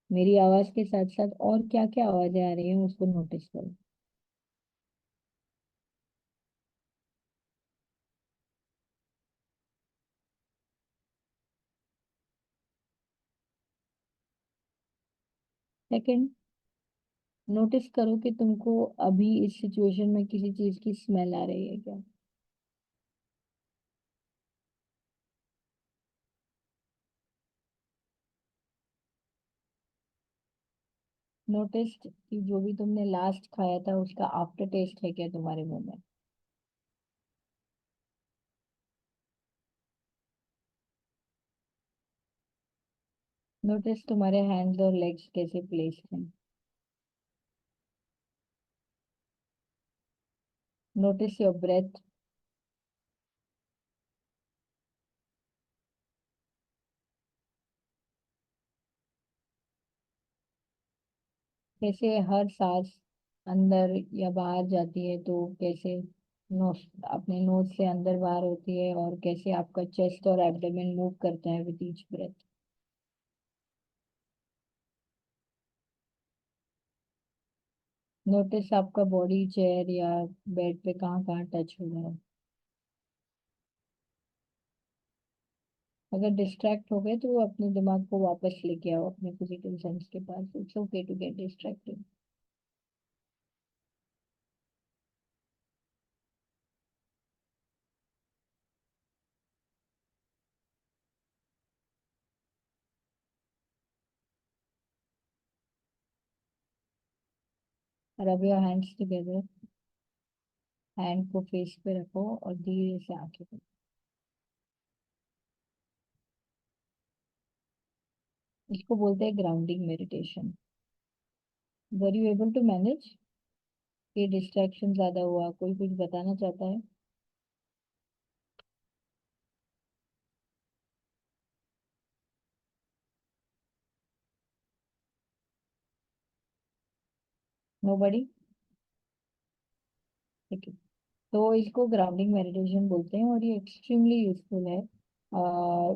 मेरी आवाज के साथ साथ और क्या क्या आवाजें आ रही हैं उसको नोटिस करो। सेकंड, नोटिस करो कि तुमको अभी इस सिचुएशन में किसी चीज की स्मेल आ रही है क्या। नोटिस कि जो भी तुमने लास्ट खाया था उसका आफ्टर टेस्ट है क्या तुम्हारे मुंह में। नोटिस तुम्हारे हैंड्स और लेग्स कैसे प्लेस्ड हैं। Notice your breath. कैसे हर सांस अंदर या बाहर जाती है तो कैसे नोस अपने नोज से अंदर बाहर होती है, और कैसे आपका चेस्ट और एब्डोमेन मूव करता है विद ईच ब्रेथ। नोटिस आपका बॉडी चेयर या बेड पे कहाँ कहाँ टच हो रहा है। अगर डिस्ट्रैक्ट हो गए तो अपने दिमाग को वापस लेके आओ अपने फिजिकल सेंस के पास। It's okay to get distracted. Rub your hands together. Hand को फेस पे रखो और धीरे से आंखें बंद। इसको बोलते हैं grounding meditation. Were you able to manage? ये डिस्ट्रैक्शन ज्यादा हुआ, कोई कुछ बताना चाहता है? नोबडी? ठीक है। तो इसको ग्राउंडिंग मेडिटेशन बोलते हैं और ये एक्सट्रीमली यूजफुल है।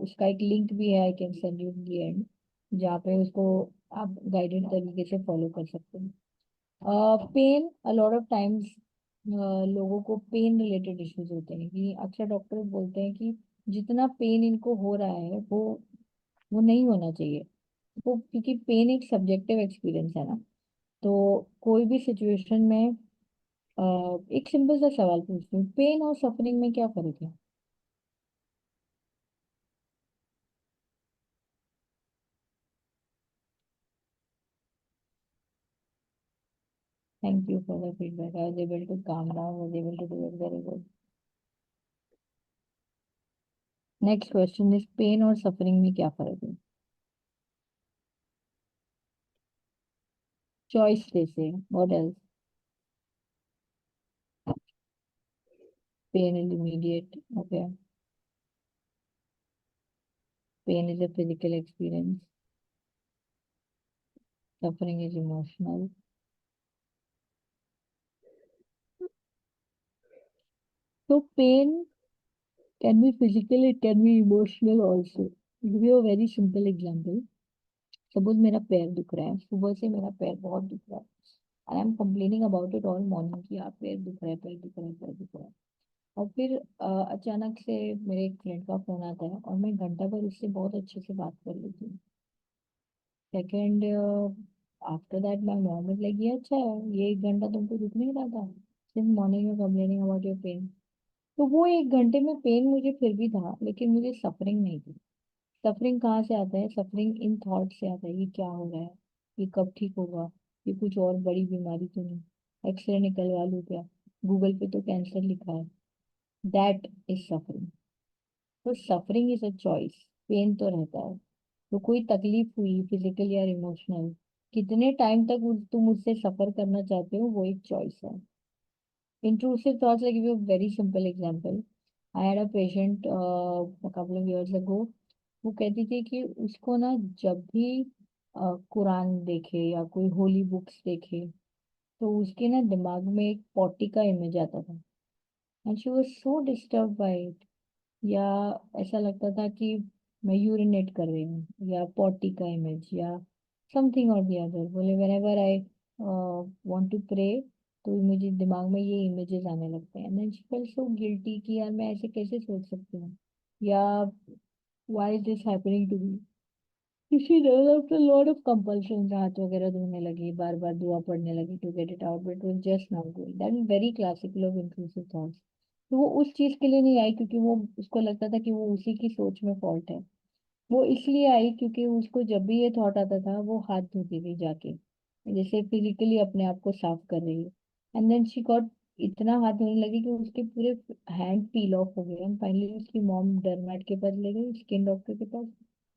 उसका एक लिंक भी है, I can send you in the and, जहाँ पे उसको आप गाइडेड तरीके से फॉलो कर सकते हैं। Pain, a lot of times लोगों को पेन रिलेटेड इश्यूज होते हैं कि अक्सर डॉक्टर बोलते हैं कि जितना पेन इनको हो रहा है वो नहीं होना चाहिए। वो क्योंकि पेन एक सब्जेक्टिव एक्सपीरियंस है ना। तो कोई भी सिचुएशन में एक सिंपल सा सवाल पूछती हूँ, पेन और सफरिंग में क्या फर्क है? Thank you for the feedback, I was able to calm down, was able to do it very good. Next question is, pain और सफरिंग में क्या फर्क है? चॉइस जैसे what else? Pain is immediate, okay. Pain is a physical experience, suffering is emotional. So pain can be physical, it can be emotional also. To give you a very simple example, suppose मेरा पैर दुख रहा है, सुबह से मेरा पैर बहुत दुख रहा है, and I'm complaining about it all morning कि आप पैर दुख रहा है, पैर दुख रहा है, पैर दुख रहा है। और फिर अचानक से मेरे एक फ्रेंड का फोन आता है और मैं घंटा भर उससे बहुत अच्छे से बात कर लेती हूँ। Second, after that my mom is like, ये अच्छा है, ये एक घंटा तुमको दुख नहीं रहा था, since morning you complaining about your pain. तो वो एक घंटे में पेन मुझे फिर भी था, लेकिन मुझे सफरिंग नहीं थी। सफरिंग कहाँ से आता है? सफरिंग इन थॉट से आता है, ये क्या हो रहा है, ये कब ठीक होगा, ये कुछ और बड़ी बीमारी तो नहीं, एक्सरे निकलवा लूं क्या, गूगल पे तो कैंसर लिखा है। That is suffering. तो suffering is a choice. Pain तो रहता है, तो कोई तकलीफ हुई फिजिकल या इमोशनल, कितने टाइम तक तुम उससे सफर करना चाहते हो, वो एक चॉइस है। Intrusive thoughts, like give you a very simple example. I had a patient a couple of years ago. वो कहती थी कि उसको ना जब भी कुरान देखे या कोई होली बुक्स देखे, तो उसके ना दिमाग में एक पॉटी का इमेज आता था, and she was so disturb by it. या ऐसा लगता था कि मैं यूरिनेट कर रही हूँ, या पॉटी का इमेज, या समथिंग और दी अदर। बोले whenever I want to pray, तो मुझे दिमाग में ये इमेजेस आने लगते हैं, and she felt so guilty कि यार मैं ऐसे कैसे सोच सकती हूँ, या why is this happening to me. She developed a lot of compulsions, हाथ वगैरह धोने लगी, बार बार दुआ पढ़ने लगी to get it out, but it was just not good. That is very classical of intrusive thoughts. तो वो उस चीज के लिए नहीं आई क्योंकि वो उसको लगता था कि वो उसी की सोच में फॉल्ट है। वो इसलिए आई क्योंकि उसको जब भी ये थॉट आता था वो हाथ धोती थी जाके, जैसे फिजिकली अपने आप को साफ कर रही है। एंड देन शी गॉट इतना हाथ धोने लगी कि उसके पूरे हैंड पील ऑफ हो गए। फाइनली उसकी मॉम डरमैट के पास ले गई, स्किन डॉक्टर के पास।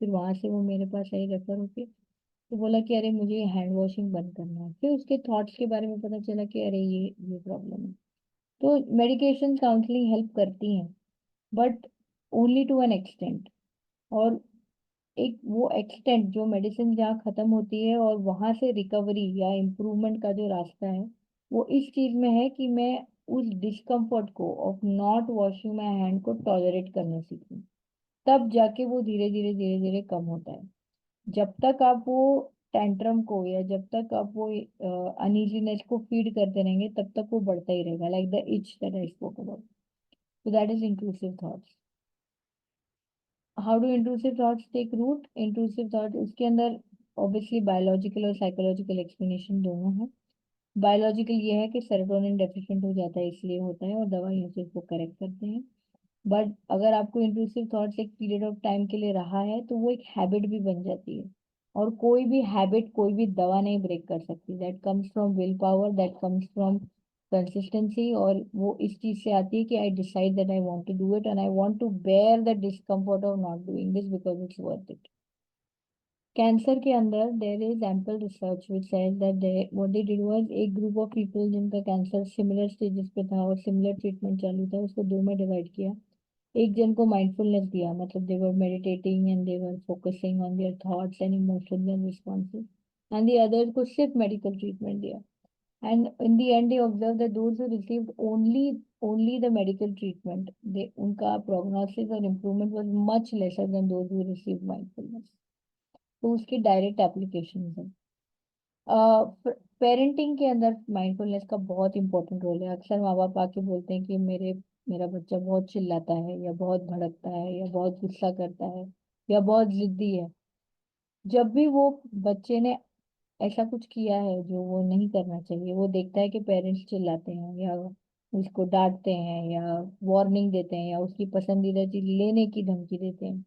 फिर वहां से वो मेरे पास आई रेफर होके, तो बोला कि अरे मुझे हैंड वॉशिंग बंद करना है। फिर उसके थॉट्स के बारे में पता चला कि अरे ये प्रॉब्लम है। तो मेडिकेशन काउंसलिंग हेल्प करती हैं, but only to an extent. और एक वो एक्सटेंट जो मेडिसिन जहाँ खत्म होती है और वहां से रिकवरी या इम्प्रूवमेंट का जो रास्ता है, वो इस चीज में है कि मैं उस डिस्कम्फर्ट को of not washing my hand को टॉलरेट करना सीखूं। तब जाके वो धीरे धीरे कम होता है। जब तक आप वो टेंट्रम को, या जब तक आप वो अनइजीनेस को फीड करते रहेंगे, तब तक वो बढ़ता ही रहेगा, like the each that I spoke about. So that is intrusive thoughts. How do intrusive thoughts take root? Intrusive thought, उसके अंदर ऑब्वियसली बायोलॉजिकल और साइकोलॉजिकल एक्सप्लेनेशन दोनों है। बायोलॉजिकल ये है कि सेरोटोनिन डेफिशिएंट हो जाता है इसलिए होता है, और दवाइयों से इसको करेक्ट करते हैं। बट अगर आपको इंट्रूसिव थॉट्स एक पीरियड ऑफ टाइम के लिए रहा है, तो वो एक हैबिट भी बन जाती है। और कोई भी हैबिट, कोई भी दवा नहीं ब्रेक कर सकती। That comes from will power, that comes from consistency. और वो इस चीज से आती है कि I decide that I want to do it, and I want to bear the discomfort of not doing this because it's worth it. Cancer के अंदर there is ample research which says that they what they did was, एक group of people जिनका cancer similar stages पे था और similar treatment चालू था, उसको दो में डिवाइड किया। एक जन को माइंडफुलनेस दिया, मतलब they were meditating and they were focusing on their thoughts and emotions and responses, and the other को सिर्फ मेडिकल ट्रीटमेंट दिया। And in the end they observe that those who received only the medical treatment, they उनका prognosis और improvement was much lesser than those who received mindfulness. तो उसकी direct application है। Parenting के अंदर माइंडफुलनेस का बहुत इंपॉर्टेंट रोल है। अक्सर माँ बाप आके बोलते हैं कि मेरा बच्चा बहुत चिल्लाता है, या बहुत भड़कता है, या बहुत गुस्सा करता है, या बहुत जिद्दी है। जब भी वो बच्चे ने ऐसा कुछ किया है जो वो नहीं करना चाहिए, वो देखता है कि पेरेंट्स चिल्लाते हैं, या उसको डांटते हैं, या वार्निंग देते हैं, या उसकी पसंदीदा चीज लेने की धमकी देते हैं,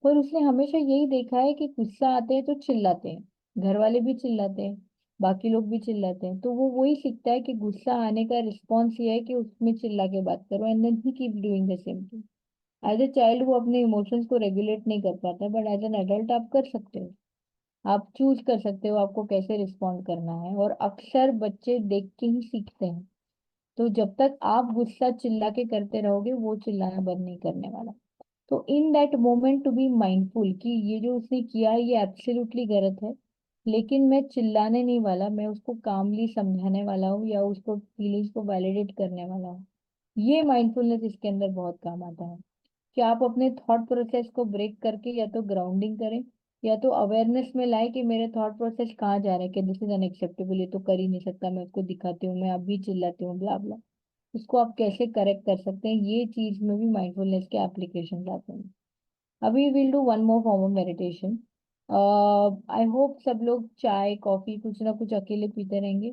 पर उसने हमेशा यही देखा है कि गुस्सा आते हैं तो चिल्लाते हैं, घर वाले भी चिल्लाते हैं, बाकी लोग भी चिल्लाते हैं, तो वो वही सीखता है कि गुस्सा आने का रिस्पॉन्स ये है कि उसमें चिल्ला के बात करो, and then he keep doing the same thing. As a child वो अपने इमोशंस को रेगुलेट नहीं कर पाता, बट एज एन एडल्ट आप कर सकते हो। आप चूज कर सकते हो आपको कैसे रिस्पॉन्ड करना है, और अक्सर बच्चे देख के ही सीखते हैं। तो जब तक आप गुस्सा चिल्ला के करते रहोगे, वो चिल्लाना बंद नहीं करने वाला। तो in that moment to be mindful कि ये जो उसने किया है ये एब्सोल्युटली गलत है, लेकिन मैं चिल्लाने नहीं वाला, मैं उसको कामली समझाने वाला हूँ, या उसको फीलिंग्स को वैलिडेट करने वाला हूँ। ये माइंडफुलनेस इसके अंदर बहुत काम आता है, कि आप अपने थॉट प्रोसेस को ब्रेक करके या तो ग्राउंडिंग करें, या तो अवेयरनेस में लाए कि मेरे थॉट प्रोसेस कहाँ जा रहे हैं, कि दिस इज अनएक्सेप्टेबल, ये तो कर ही नहीं सकता, मैं उसको दिखाती हूँ, मैं अभी चिल्लाती हूँ, ब्ला ब्ला। उसको आप कैसे करेक्ट कर सकते हैं, ये चीज में भी माइंडफुलनेस के एप्लीकेशन आते हैं। अभी will do one more form of meditation. I hope सब लोग चाय कॉफी कुछ ना कुछ अकेले पीते रहेंगे।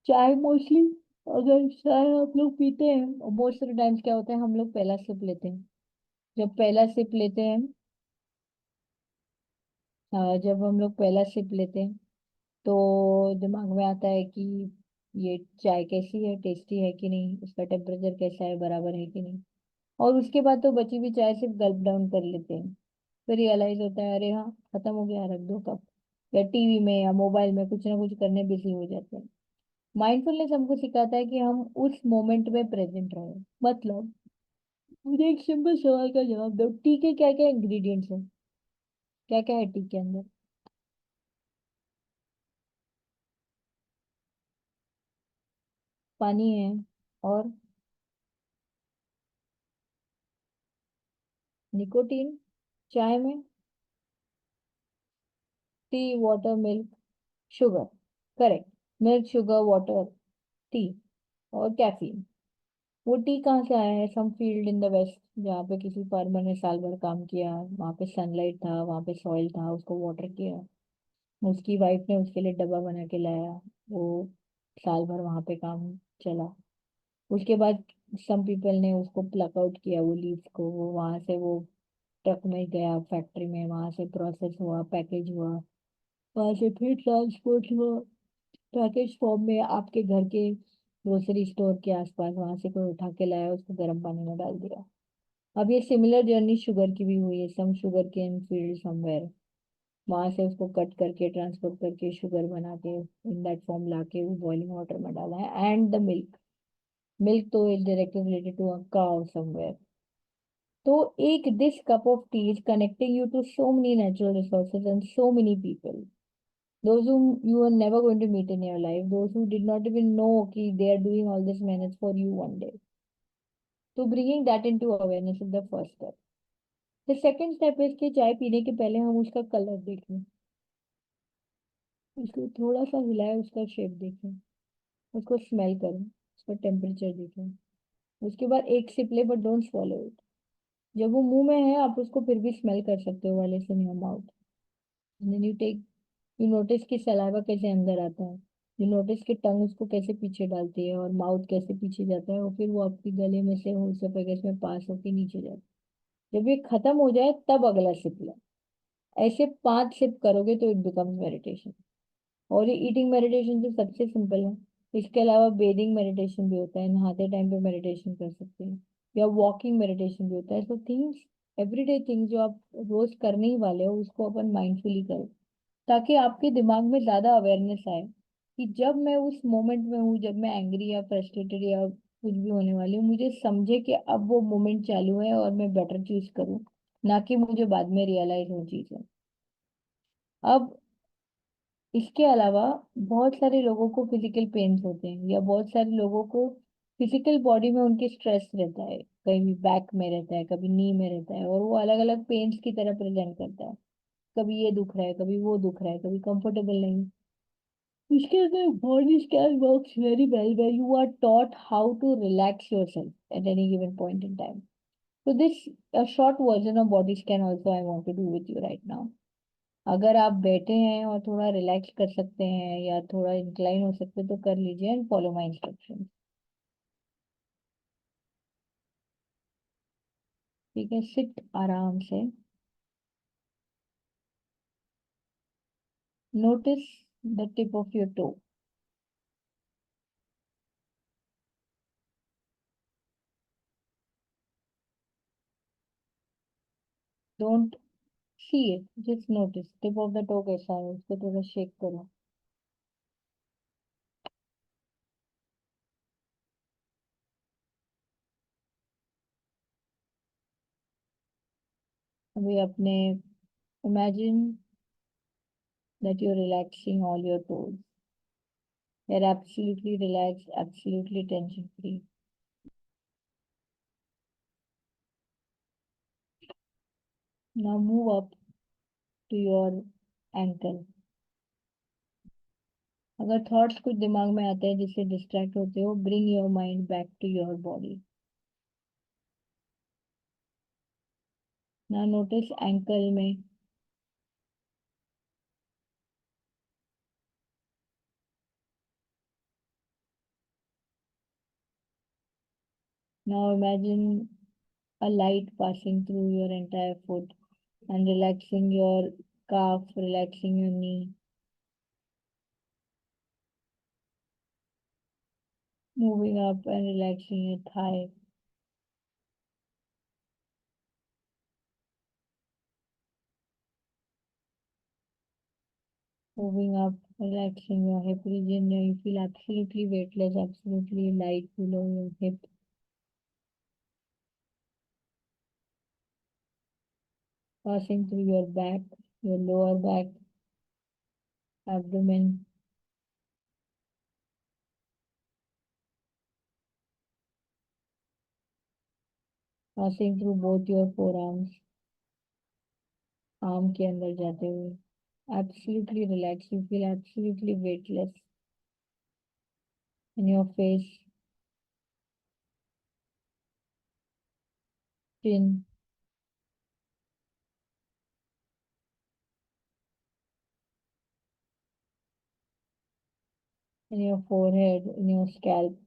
चाय मोस्टली, अगर चाय आप लोग पीते हैं, मोस्ट ऑफ द टाइम्स क्या होता है, हम लोग पहला सिप लेते हैं। जब पहला सिप लेते हैं जब हम लोग पहला सिप लेते हैं तो दिमाग में आता है कि ये चाय कैसी है, टेस्टी है कि नहीं, उसका टेम्परेचर कैसा है, बराबर है कि नहीं। और उसके बाद तो बची हुई चाय सिर्फ गल्प डाउन कर लेते हैं। फिर रियलाइज होता है, अरे हाँ खत्म हो गया, रख दो कप। या टीवी में या मोबाइल में कुछ ना कुछ करने बिजी हो जाते हैं। माइंडफुलनेस हमको सिखाता है कि हम उस मोमेंट में प्रेजेंट रहे। मतलब मुझे एक सिंपल सवाल का जवाब दो, टी के क्या क्या इंग्रेडिएंट्स हैं? क्या क्या है टी के अंदर? पानी है, और निकोटीन। चाय में T, water, milk, sugar. Correct. Milk, sugar, water, T और कैफीन। वो टी कहाँ से आया है? सम फील्ड इन द वेस्ट, जहाँ पे किसी फार्मर ने साल भर काम किया, वहाँ पे सनलाइट था, वहाँ पे सॉइल था, उसको वाटर किया, उसकी वाइफ ने उसके लिए डब्बा बना के लाया, वो साल भर वहाँ पे काम चला। उसके बाद सम पीपल ने उसको प्लक आउट किया, वो लीव्स को, वो वहां से वो ट्रक में गया, फैक्ट्री में, वहां से प्रोसेस हुआ, पैकेज हुआ, वहां से फिर ट्रांसपोर्ट हुआ पैकेज फॉर्म में आपके घर के ग्रोसरी स्टोर के आसपास, वहां से कोई उठा के लाया, उसको गर्म पानी में डाल दिया। अब ये सिमिलर जर्नी शुगर की भी हुई है। Some sugar cane field somewhere, वहां से उसको कट करके ट्रांसपोर्ट करके शुगर बना के इन दैट फॉर्म लाके वो बॉइलिंग वाटर में डाला है। एंड द मिल्क, मिल्क तो is directly related to a cow somewhere. तो एक this cup of tea is connecting you to so many natural resources and so many people, those whom you are never going to meet in your life, those who did not even know कि they are doing all this minutes for you one day. So bringing that into awareness is the first step. The second step is कि चाय पीने के पहले हम उसका colour देखें, उसको थोड़ा सा हिलाए, उसका शेप देखें, उसको स्मेल करें, उसका टेम्परेचर देखें। उसके बाद एक सिप ले, बट डोंट swallow इट। जब वो मुंह में है आप उसको फिर भी स्मेल कर सकते हो वाले से your mouth. And then you notice कि सलाइवा कैसे अंदर आता है। यू नोटिस कि टंग उसको कैसे पीछे डालती है और माउथ कैसे पीछे जाता है, और फिर वो आपके गले में से होसोफेगस में पास होके नीचे जाता है। जब ये खत्म हो जाए तब अगला सिप लो। ऐसे 5 सिप करोगे तो इट बिकम्स मेडिटेशन। और ये ईटिंग मेडिटेशन तो सबसे सिंपल है। इसके अलावा बेदिंग मेडिटेशन भी होता है, नहाते टाइम पे मेडिटेशन कर सकते हैं, या वॉकिंग मेडिटेशन भी होता है। सो थिंग्स, एवरीडे थिंग्स जो आप रोज करने ही वाले हो उसको अपन माइंडफुली करो, ताकि आपके दिमाग में ज्यादा अवेयरनेस आए कि जब मैं उस मोमेंट में हूँ, जब मैं एंग्री या फ्रस्ट्रेटेड या कुछ भी होने वाली हूँ, मुझे समझे कि अब वो मोमेंट चालू है और मैं बेटर चूज करूँ, ना कि मुझे बाद में रियलाइज हो चीजें। अब इसके अलावा बहुत सारे लोगों को फिजिकल पेन्स होते हैं, या बहुत सारे लोगों को फिजिकल बॉडी में उनके स्ट्रेस रहता है, कहीं भी बैक में रहता है, कभी नी में रहता है, और वो अलग अलग पेन्स की तरह प्रेजेंट करता है। कभी ये दुख रहा है, कभी वो दुख रहा है, कभी कंफर्टेबल नहीं। इसके अंदर body scan works very well, where you are taught how to relax yourself at any given point in time. So this a short version of body scan also I want to do with you right now. अगर आप बैठे हैं और थोड़ा relax कर सकते हैं या थोड़ा इंक्लाइन हो सकते हैं तो कर लीजिए, एंड फॉलो माय इंस्ट्रक्शन। ठीक है, सिट आराम से। Notice the tip of your toe. Don't see it, just notice tip of the toe कैसा है, उसको थोड़ा शेक करो। अभी अपने imagine that you're relaxing all your toes. You're absolutely relaxed, absolutely tension free. Now move up to your ankle. अगर thoughts कुछ दिमाग में आते हैं जिससे डिस्ट्रैक्ट होते हो, bring your mind back to your body. ना नोटिस एंकल में। Now imagine a light passing through your entire foot and relaxing your calf, relaxing your knee, moving up and relaxing your thigh. Moving up, relaxing your hip region. Now you feel absolutely weightless, absolutely light below your hip. Passing through your back, your lower back, abdomen, passing through both your forearms, arm के अंदर जाते हुए. Absolutely relaxed. You feel absolutely weightless in your face, chin, in your forehead, in your scalp,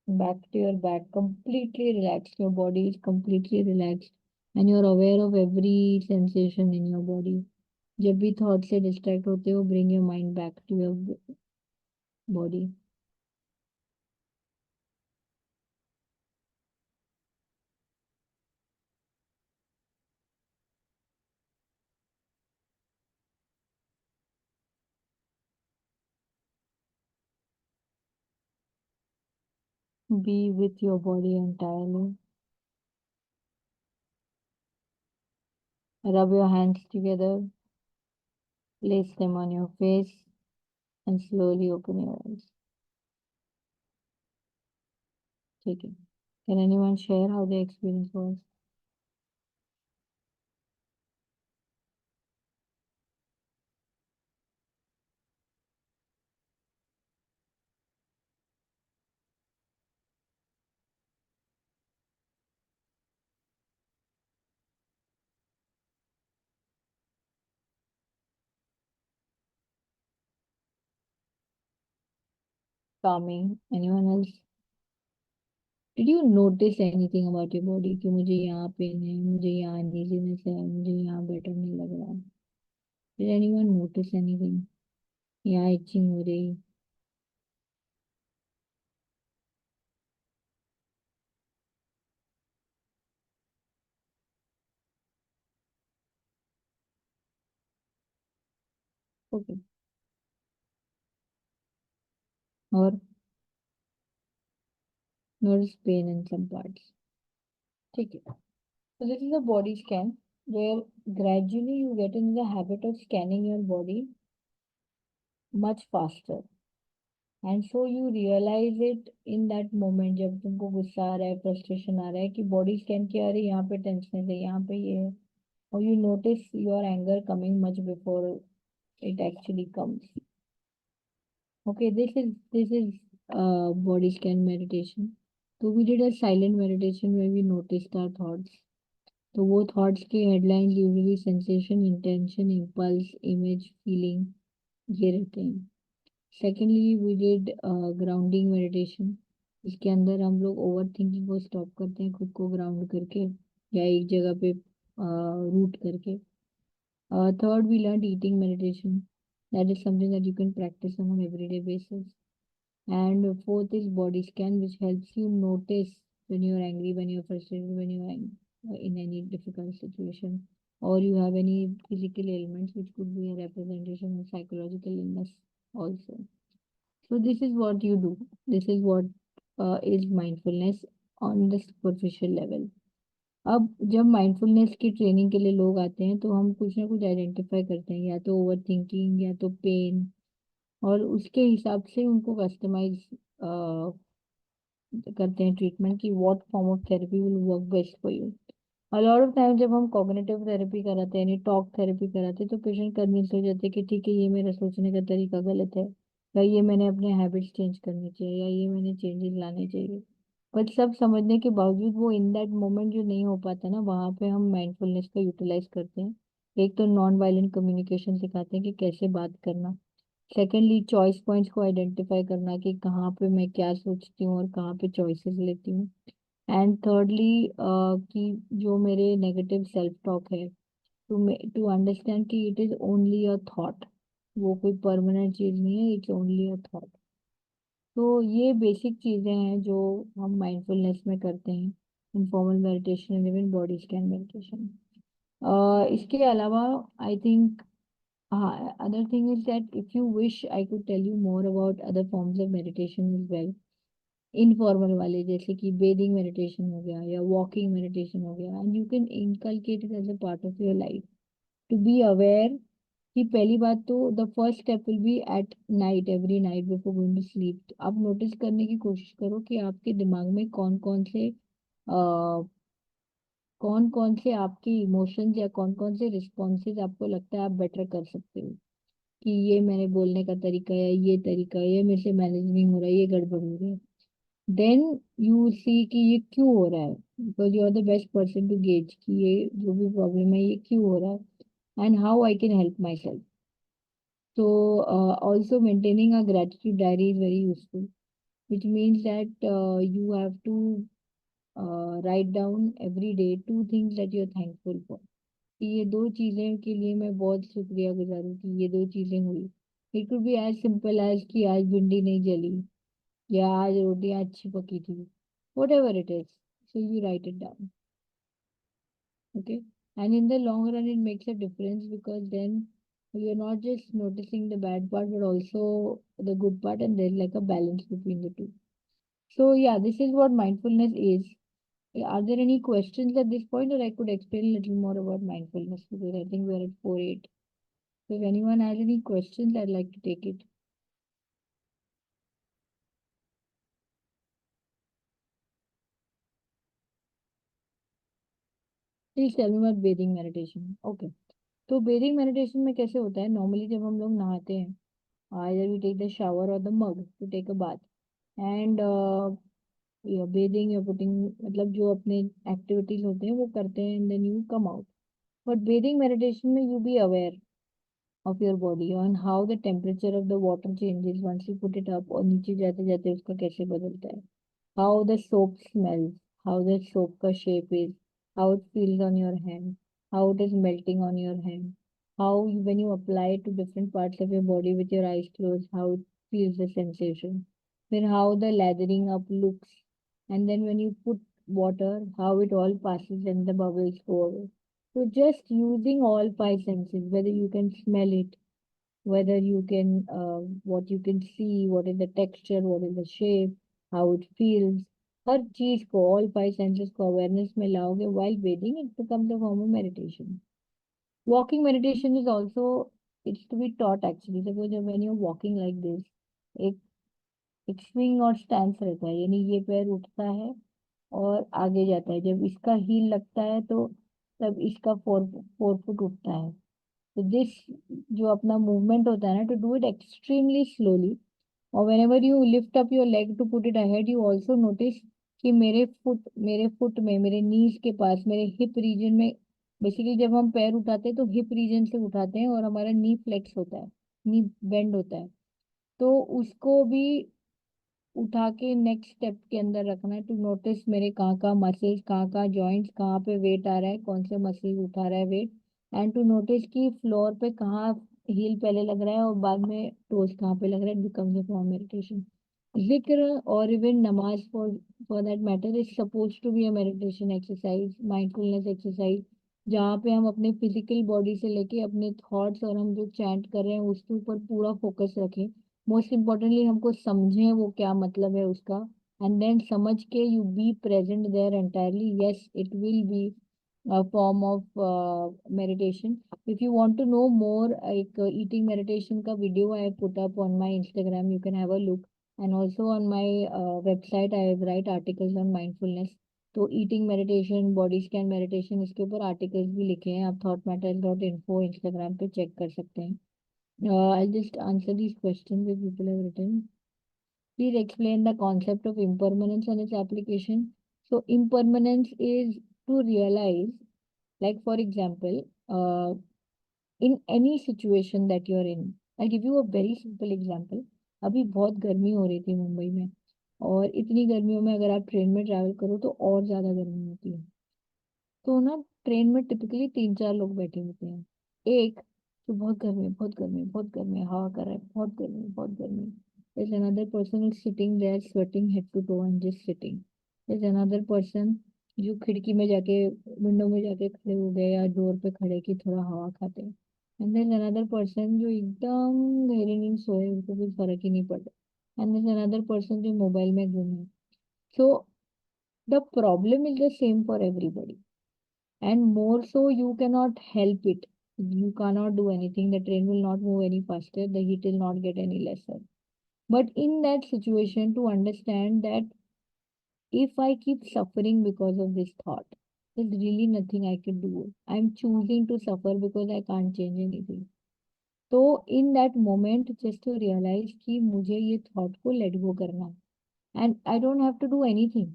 back to your back. Completely relaxed. Your body is completely relaxed, and you're aware of every sensation in your body. जब भी thought से distract होते हो, bring your mind back to your body. Be with your body entirely. Rub your hands together, place them on your face, and slowly open your eyes. ठीक है. Can anyone share how the experience was? Calming. Anyone else? Did you notice anything about your body कि मुझे यहाँ pen है, मुझे यहाँ uneasiness है, मुझे यहाँ बेटर नहीं लग रहा? Did anyone notice anything? यहाँ itching हो रही? Okay. और notice pain in some parts. ठीक है. So this is a body scan where gradually you get in the habit of scanning your body much faster. And so you realize it in that moment जब तुमको गुस्सा आ रहा है, frustration आ रहा है कि बॉडी स्कैन किया, अरे यहाँ पे टेंशन है, यहाँ पे ये है. Or you notice your anger coming much before it actually comes. Okay, this is body scan meditation. So we did a silent meditation where we noticed our thoughts. तो वो thoughts के headlines usually sensation, intention, impulse, image, feeling ये रहते हैं. Secondly we did grounding meditation. इसके अंदर हम लोग ओवर थिंकिंग को स्टॉप करते हैं, खुद को ग्राउंड करके या एक जगह पे रूट करके. Third we learn eating meditation. That is something that you can practise on an everyday basis. And fourth is body scan, which helps you notice when you're angry, when you're frustrated, when you're in any difficult situation, or you have any physical ailments, which could be a representation of psychological illness also. So this is what you do. This is what is mindfulness on the superficial level. अब जब mindfulness की training के लिए लोग आते हैं तो हम कुछ ना कुछ आइडेंटिफाई करते हैं, या तो ओवर थिंकिंग या तो पेन, और उसके हिसाब से उनको कस्टमाइज करते हैं ट्रीटमेंट की what form of therapy will work best for you. A lot of time जब हम कॉग्निटिव थेरेपी कराते हैं, यानी टॉक थेरेपी कराते हैं, तो पेशेंट कन्विंस हो जाते हैं कि ठीक है, ये मेरा सोचने का तरीका गलत है, या ये मैंने अपने हैबिट्स चेंज करने चाहिए, या ये मैंने चेंजेस लाने चाहिए. बट सब समझने के बावजूद वो इन दैट मोमेंट जो नहीं हो पाता ना, वहाँ पे हम माइंडफुलनेस का यूटिलाइज करते हैं. एक तो नॉन वायलेंट कम्युनिकेशन सिखाते हैं कि कैसे बात करना. सेकेंडली चॉइस पॉइंट्स को आइडेंटिफाई करना कि कहाँ पे मैं क्या सोचती हूँ और कहाँ पे चॉइसेस लेती हूँ. एंड थर्डली कि जो मेरे नेगेटिव सेल्फ टॉक है, टू अंडरस्टैंड कि it is only a thought, वो कोई परमानेंट चीज नहीं है, इट्स ओनली अ थॉट। तो ये बेसिक चीजें हैं जो हम माइंडफुलनेस में करते हैं, informal meditation and even body scan meditation. इसके अलावा आई थिंक, हाँ, other thing is that if you wish I could tell you more about other forms of meditation as well, informal वाले, जैसे कि बेदिंग मेडिटेशन हो गया या walking meditation हो गया, and you can inculcate it as a part of your life to be aware. कि पहली बात तो the first step will be at night, every night before going to sleep आप नोटिस करने की कोशिश करो कि आपके दिमाग में कौन कौन से आपके इमोशंस या कौन कौन से रिस्पॉन्सेज आपको लगता है आप बेटर कर सकते हो, कि ये मैंने बोलने का तरीका है, ये तरीका है, ये मेरे से मैनेज नहीं हो रहा है, ये गड़बड़ हो रहा है। देन यू सी कि ये क्यों हो रहा है, because you are the best person to gauge कि ये जो भी प्रॉब्लम है ये क्यों हो रहा है, and how I can help my self. So also maintaining a gratitude diary is very useful, which means that you have to write down every day two things that you're thankful for। कि ये दो चीजें के लिए मैं बहुत शुक्रिया गुजार हूँ कि ये दो चीजें हुई। It could be as simple as कि आज भिंडी नहीं जली, या आज रोटियां अच्छी पकी थी, what ever it is, so you right it down. Okay, and in the long run it makes a difference, because then you're not just noticing the bad part but also the good part, and there's like a balance between the two. So yeah, this is what mindfulness is. Are there any questions at this point, or I could explain a little more about mindfulness, because I think we're at 4:08. So if anyone has any questions, I'd like to take it. Please tell me about breathing meditation. Okay, तो breathing meditation में कैसे होता है, normally जब हम लोग नहाते हैं, either we take the shower or the mug to take a bath, and you're bathing, you're putting, मतलब जो अपने एक्टिविटीज होते हैं वो करते हैं, and then you come out. But bathing meditation में you be aware of your body on how the temperature of the water changes once you put it up, और नीचे जाते जाते उसका कैसे बदलता है, how the soap smells, how the soap का shape is, how it feels on your hand, how it is melting on your hand, how when you apply it to different parts of your body with your eyes closed, how it feels the sensation, then how the lathering up looks, and then when you put water, how it all passes and the bubbles go away. So just using all five senses, whether you can smell it, whether you can what you can see, what is the texture, what is the shape, how it feels, हर चीज को, all five senses को awareness में लाओगे while bathing, it becomes a form of meditation. Walking meditation is also, it's to be taught actually. Suppose when you're walking like this, एक एक swing और stance रहता है, यानी ये पैर उठता है और आगे जाता है, जब इसका हील लगता है तो तब इसका फोर फुट उठता है। तो दिस जो अपना मूवमेंट होता है ना, to do it extremely slowly, और whenever you lift up your leg to put it ahead, you also notice कि मेरे फुट में, मेरे नीज के पास, मेरे हिप रीजन में, बेसिकली जब हम पैर उठाते हैं तो हिप रीजन से उठाते हैं और हमारा नी फ्लेक्स होता है, नी बेंड होता है, तो उसको भी उठा के नेक्स्ट स्टेप के अंदर रखना है, टू नोटिस मेरे कहाँ मसल्स, कहाँ जॉइंट्स, कहाँ पे वेट आ रहा है, कौन से मसल्स उठा रहा है वेट, एंड टू नोटिस कि फ्लोर पे कहाँ हील पहले लग रहा है और बाद में टोस कहाँ पे लग रहा है, बिकम्स अ फॉर्म मेडिटेशन। जिक्र और इवन नमाज for that matter is suppose to be a meditation exercise, mindfulness exercise, जहाँ पे हम अपने फिजिकल बॉडी से लेके अपने थॉट्स और हम जो चैंट कर रहे हैं उसके ऊपर पूरा फोकस रखें। मोस्ट इम्पोर्टेंटली हमको समझें वो क्या मतलब है उसका, एंड देन समझ के you be present there entirely, yes it will be a form of meditation. If you want to know more, like eating meditation का video I have put up on my Instagram, you can have a look, and also on my website I write articles on mindfulness. तो eating meditation, body scan meditation, इसके ऊपर articles भी लिखे हैं, आप thoughtmatters.info Instagram पे check कर सकते हैं। I'll just answer these questions that people have written. Please explain the concept of impermanence and its application. So impermanence is to realize, like for example, in any situation that you're in. I'll give you a very simple example. अभी बहुत गर्मी हो रही थी मुंबई में, और इतनी गर्मियों में अगर आप ट्रेन में ट्रैवल करो तो और ज्यादा गर्मी होती है। तो ना ट्रेन में टिपिकली 3-4 लोग बैठे होते हैं। एक तो बहुत गर्मी है, बहुत गर्मी है, बहुत गर्मी है, हवा कर रहा है, बहुत गर्मी है, बहुत गर्मी है। There's another person who's sitting there sweating head to toe and just sitting. There's another person जो खिड़की में जाके विंडो में जाके खड़े हो गए या डोर पे खड़े कि थोड़ा हवा खाते हैं। एंड there's another person जो एकदम गहरी नींद सोए, उनको कुछ फर्क ही नहीं पड़ रहा। एंड there's another person जो मोबाइल में गुम है। So the problem is the same for everybody. And more so you cannot help it. You cannot do anything. The train will not move any faster, the heat will not get any lesser. But in that situation, to understand that if I keep suffering because of this thought, there's really nothing I can do. I'm choosing to suffer because I can't change anything. तो in that moment just to realize कि मुझे ये thought को let go करना है, and I don't have to do anything.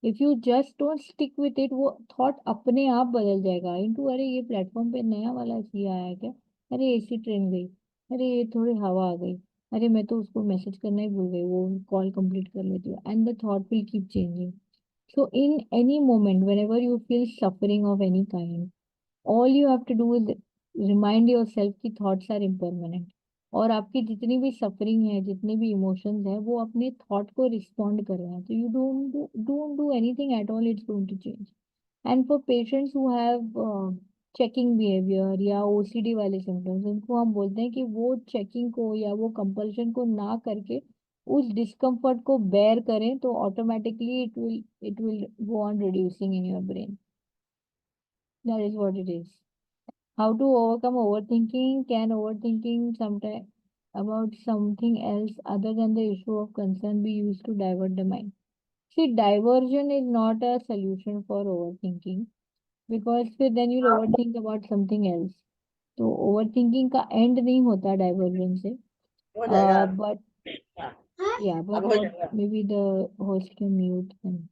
If you just don't stick with it, वो thought अपने आप बदल जाएगा इनटू अरे ये प्लेटफॉर्म पे नया वाला ये आया है क्या, अरे एसी ट्रेन गई, अरे ये थोड़ी हवा आ गई, अरे मैं तो उसको मैसेज करना ही भूल गई, वो कॉल कंप्लीट कर लेती हूँ, and the thought will keep changing. So in any moment, whenever you feel suffering of any kind, all you have to do is remind yourself कि thoughts are impermanent. और आपकी जितनी भी सफरिंग है, जितने भी इमोशंस है, वो अपने थॉट को रिस्पॉन्ड कर रहे हैं. तो you don't do anything at all, it's going to change. And for patients who have checking behaviour या ओसीडी वाले सिम्टम्स, उनको हम बोलते हैं कि वो चेकिंग को या वो कंपल्शन को ना करके उस डिस्कम्फर्ट को बेयर करें, तो automatically it will go on reducing in your brain. That is what it is. How to overcome overthinking? Can overthinking sometime about something else other than the issue of concern be used to divert the mind? See, diversion is not a solution for overthinking, because फिर then you'll overthink about something else. तो overthinking का end नहीं होता diversion से. But yeah, but what maybe the host can mute them.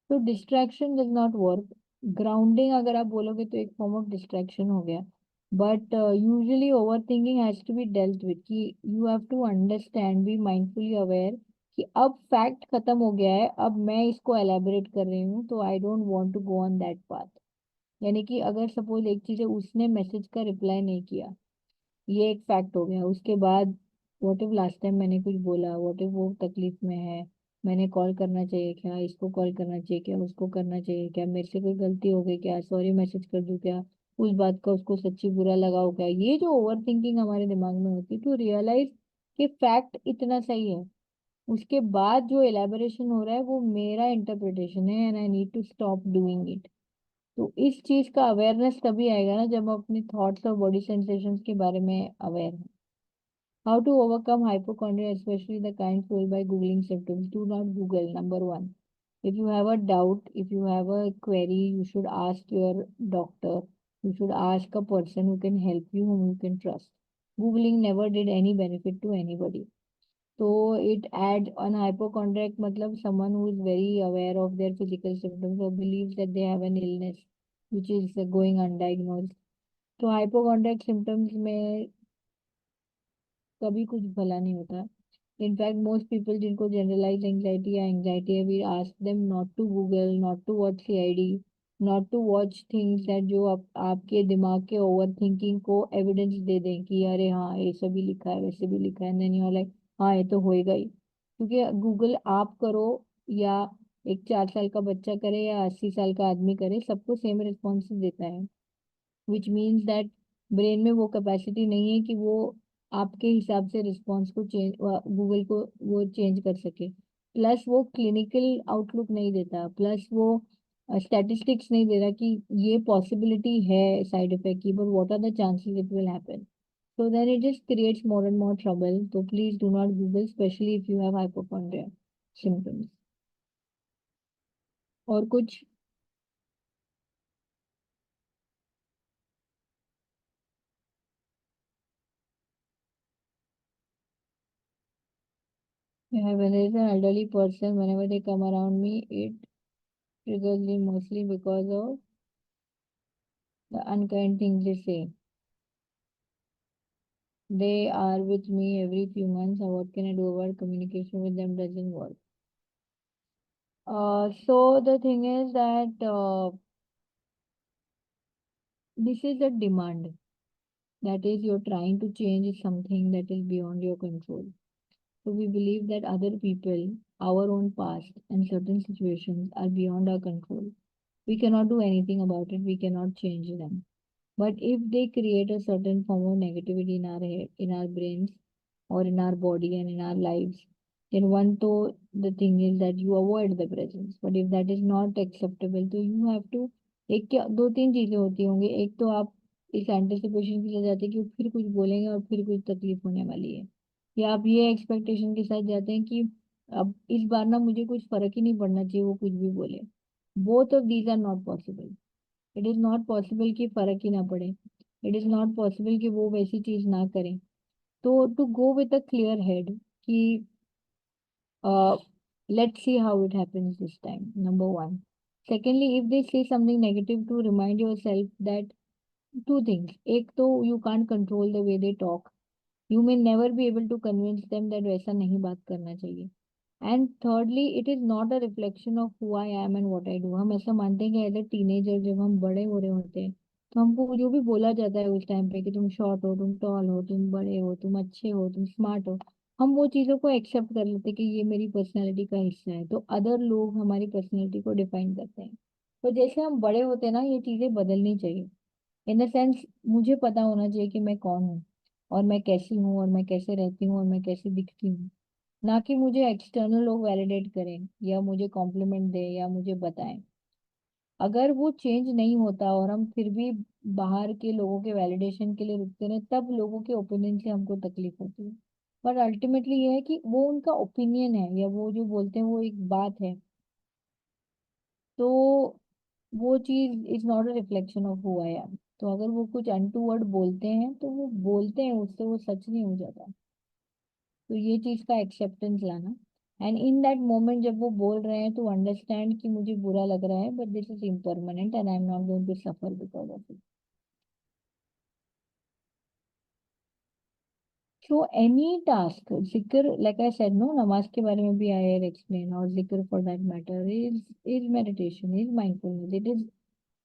तो distraction does not work. Grounding अगर आप बोलोगे तो एक फॉर्म ऑफ डिस्ट्रैक्शन हो गया. But usually over thinking has to be dealt with, कि you have to understand, be mindfully aware कि अब फैक्ट खत्म हो गया है, अब मैं इसको एलैबोरेट कर रही हूँ, तो I don't want to go on that path. यानी कि अगर सपोज एक चीज है, उसने मैसेज का रिप्लाई नहीं किया, ये एक फैक्ट हो गया. उसके बाद व्हाट इफ लास्ट टाइम मैंने कुछ बोला, व्हाट इफ वो तकलीफ में है, मैंने कॉल करना चाहिए क्या, इसको कॉल करना चाहिए क्या, उसको करना चाहिए क्या, मेरे से कोई गलती हो गई क्या, सॉरी मैसेज कर दूं क्या, उस बात का उसको सच्ची बुरा लगा हो क्या. ये जो ओवर थिंकिंग हमारे दिमाग में होती है, टू रियलाइज कि फैक्ट इतना सही है, उसके बाद जो एलेबोरेशन हो रहा है वो मेरा इंटरप्रिटेशन है, and I need to stop doing it. तो इस चीज का अवेयरनेस तभी आएगा ना जब हम अपने थॉट्स और बॉडी सेंसेशंस के बारे में अवेयर हैं. How to overcome hypochondria, especially the kind fueled by Googling symptoms? Do not Google, number one. If you have a doubt, if you have a query, you should ask your doctor. You should ask a person who can help you, whom you can trust. Googling never did any benefit to anybody. So it adds on hypochondriac, matlab someone who is very aware of their physical symptoms or believes that they have an illness which is going undiagnosed. तो hypochondriac symptoms में कभी कुछ भला नहीं होता. In fact most people जिनको generalise anxiety या anxiety है, we ask them not to Google, not to watch CID, not to watch things that जो आपके दिमाग के ओवर थिंकिंग को एविडेंस दे दें कि अरे हाँ ये सभी लिखा है, वैसे भी लिखा है, देन यू आर लाइक हाँ ये तो होएगा ही. क्योंकि गूगल आप करो या एक 4 साल का बच्चा करे या 80 साल का आदमी करे, सबको सेम रिस्पॉन्स देता है. विच मीन्स दैट ब्रेन में वो कैपेसिटी नहीं है कि वो आपके हिसाब से रिस्पॉन्स को चेंज, गूगल को वो चेंज कर सके. प्लस वो क्लिनिकल आउटलुक नहीं देता, प्लस वो स्टैटिस्टिक्स नहीं दे रहा कि ये पॉसिबिलिटी है साइड इफेक्ट की, but what are the chances it will happen. So then it just creates more and more trouble. So please do not Google, especially if you have hypochondria symptoms. और कुछ? Yeah, when there is an elderly person, whenever they come around me, it triggers me mostly because of the unkind things they say. They are with me every few months. What can I do about communication with them doesn't work? So the thing is that this is a demand. That is, you're trying to change something that is beyond your control. So we believe that other people, our own past, and certain situations are beyond our control. We cannot do anything about it. We cannot change them. But if they create a certain form of negativity in our head, in our brains, or in our body and in our lives, then one तो the thing is that you avoid the presence. But if that is not acceptable, तो you have to एक क्या दो तीन चीजें होती होंगी. एक तो आप इस एंटिसिपेशन के लिए जाते हैं कि वो फिर कुछ बोलेंगे और फिर कुछ तकलीफ होने वाली है, या आप ये एक्सपेक्टेशन के साथ जाते हैं कि अब इस बार ना मुझे कुछ फर्क ही नहीं पड़ना चाहिए, वो कुछ भी बोले. Both of these are not possible. It is not possible कि फर्क ही ना पड़े. इट इज नॉट पॉसिबल कि वो वैसी चीज ना करें. तो to go with a clear head कि let's see how it happens this time, number one. Secondly, if they say something negative, to remind yourself that two things. एक तो you can't control the way they talk. You may never be able to convince them that वैसा नहीं बात करना चाहिए. And thirdly, it is not a reflection of who I am and what I do. हम ऐसा मानते हैं कि एज ए टीनेजर जब हम बड़े हो रहे होते हैं तो हमको जो भी बोला जाता है उस टाइम पे कि तुम शॉर्ट हो, तुम टॉल हो, तुम बड़े हो, तुम अच्छे हो, तुम स्मार्ट हो, हम वो चीज़ों को एक्सेप्ट कर लेते हैं कि ये मेरी पर्सनैलिटी का हिस्सा है. तो अदर लोग हमारी पर्सनैलिटी को डिफाइन करते हैं. तो जैसे हम बड़े होते हैं ना, ये चीज़ें बदलनी चाहिए. इन द सेंस, मुझे पता होना चाहिए कि मैं कौन हूँ और मैं कैसी हूँ और मैं कैसे रहती हूँ और मैं कैसे दिखती हूँ. ना कि मुझे एक्सटर्नल लोग वैलिडेट करें या मुझे कॉम्प्लीमेंट दें या मुझे बताएं. अगर वो चेंज नहीं होता और हम फिर भी बाहर के लोगों के वैलिडेशन के लिए रुकते रहे, तब लोगों के ओपिनियन से हमको तकलीफ होती है. पर अल्टीमेटली ये है कि वो उनका ओपिनियन है, या वो जो बोलते हैं वो एक बात है. तो वो चीज is not a reflection of who I am. तो अगर वो कुछ अनटूवर्ड बोलते हैं तो वो बोलते हैं, उससे वो सच नहीं हो जाता. तो ये चीज का एक्सेप्टेंस लाना. एंड इन दैट मोमेंट जब वो बोल रहे हैं तो अंडरस्टैंड कि मुझे बुरा लग रहा है, but this is impermanent and I am not going to suffer because of it. So any task, जिक्र, लाइक आई सेड नो, नमाज के बारे में भी आई हैव एक्सप्लेन, और जिक्र for that matter is meditation, is mindfulness. It is,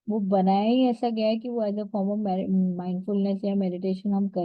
वो बनाया ही ऐसा गया है कि वो as a form of mindfulness या मेडिटेशन हम करें.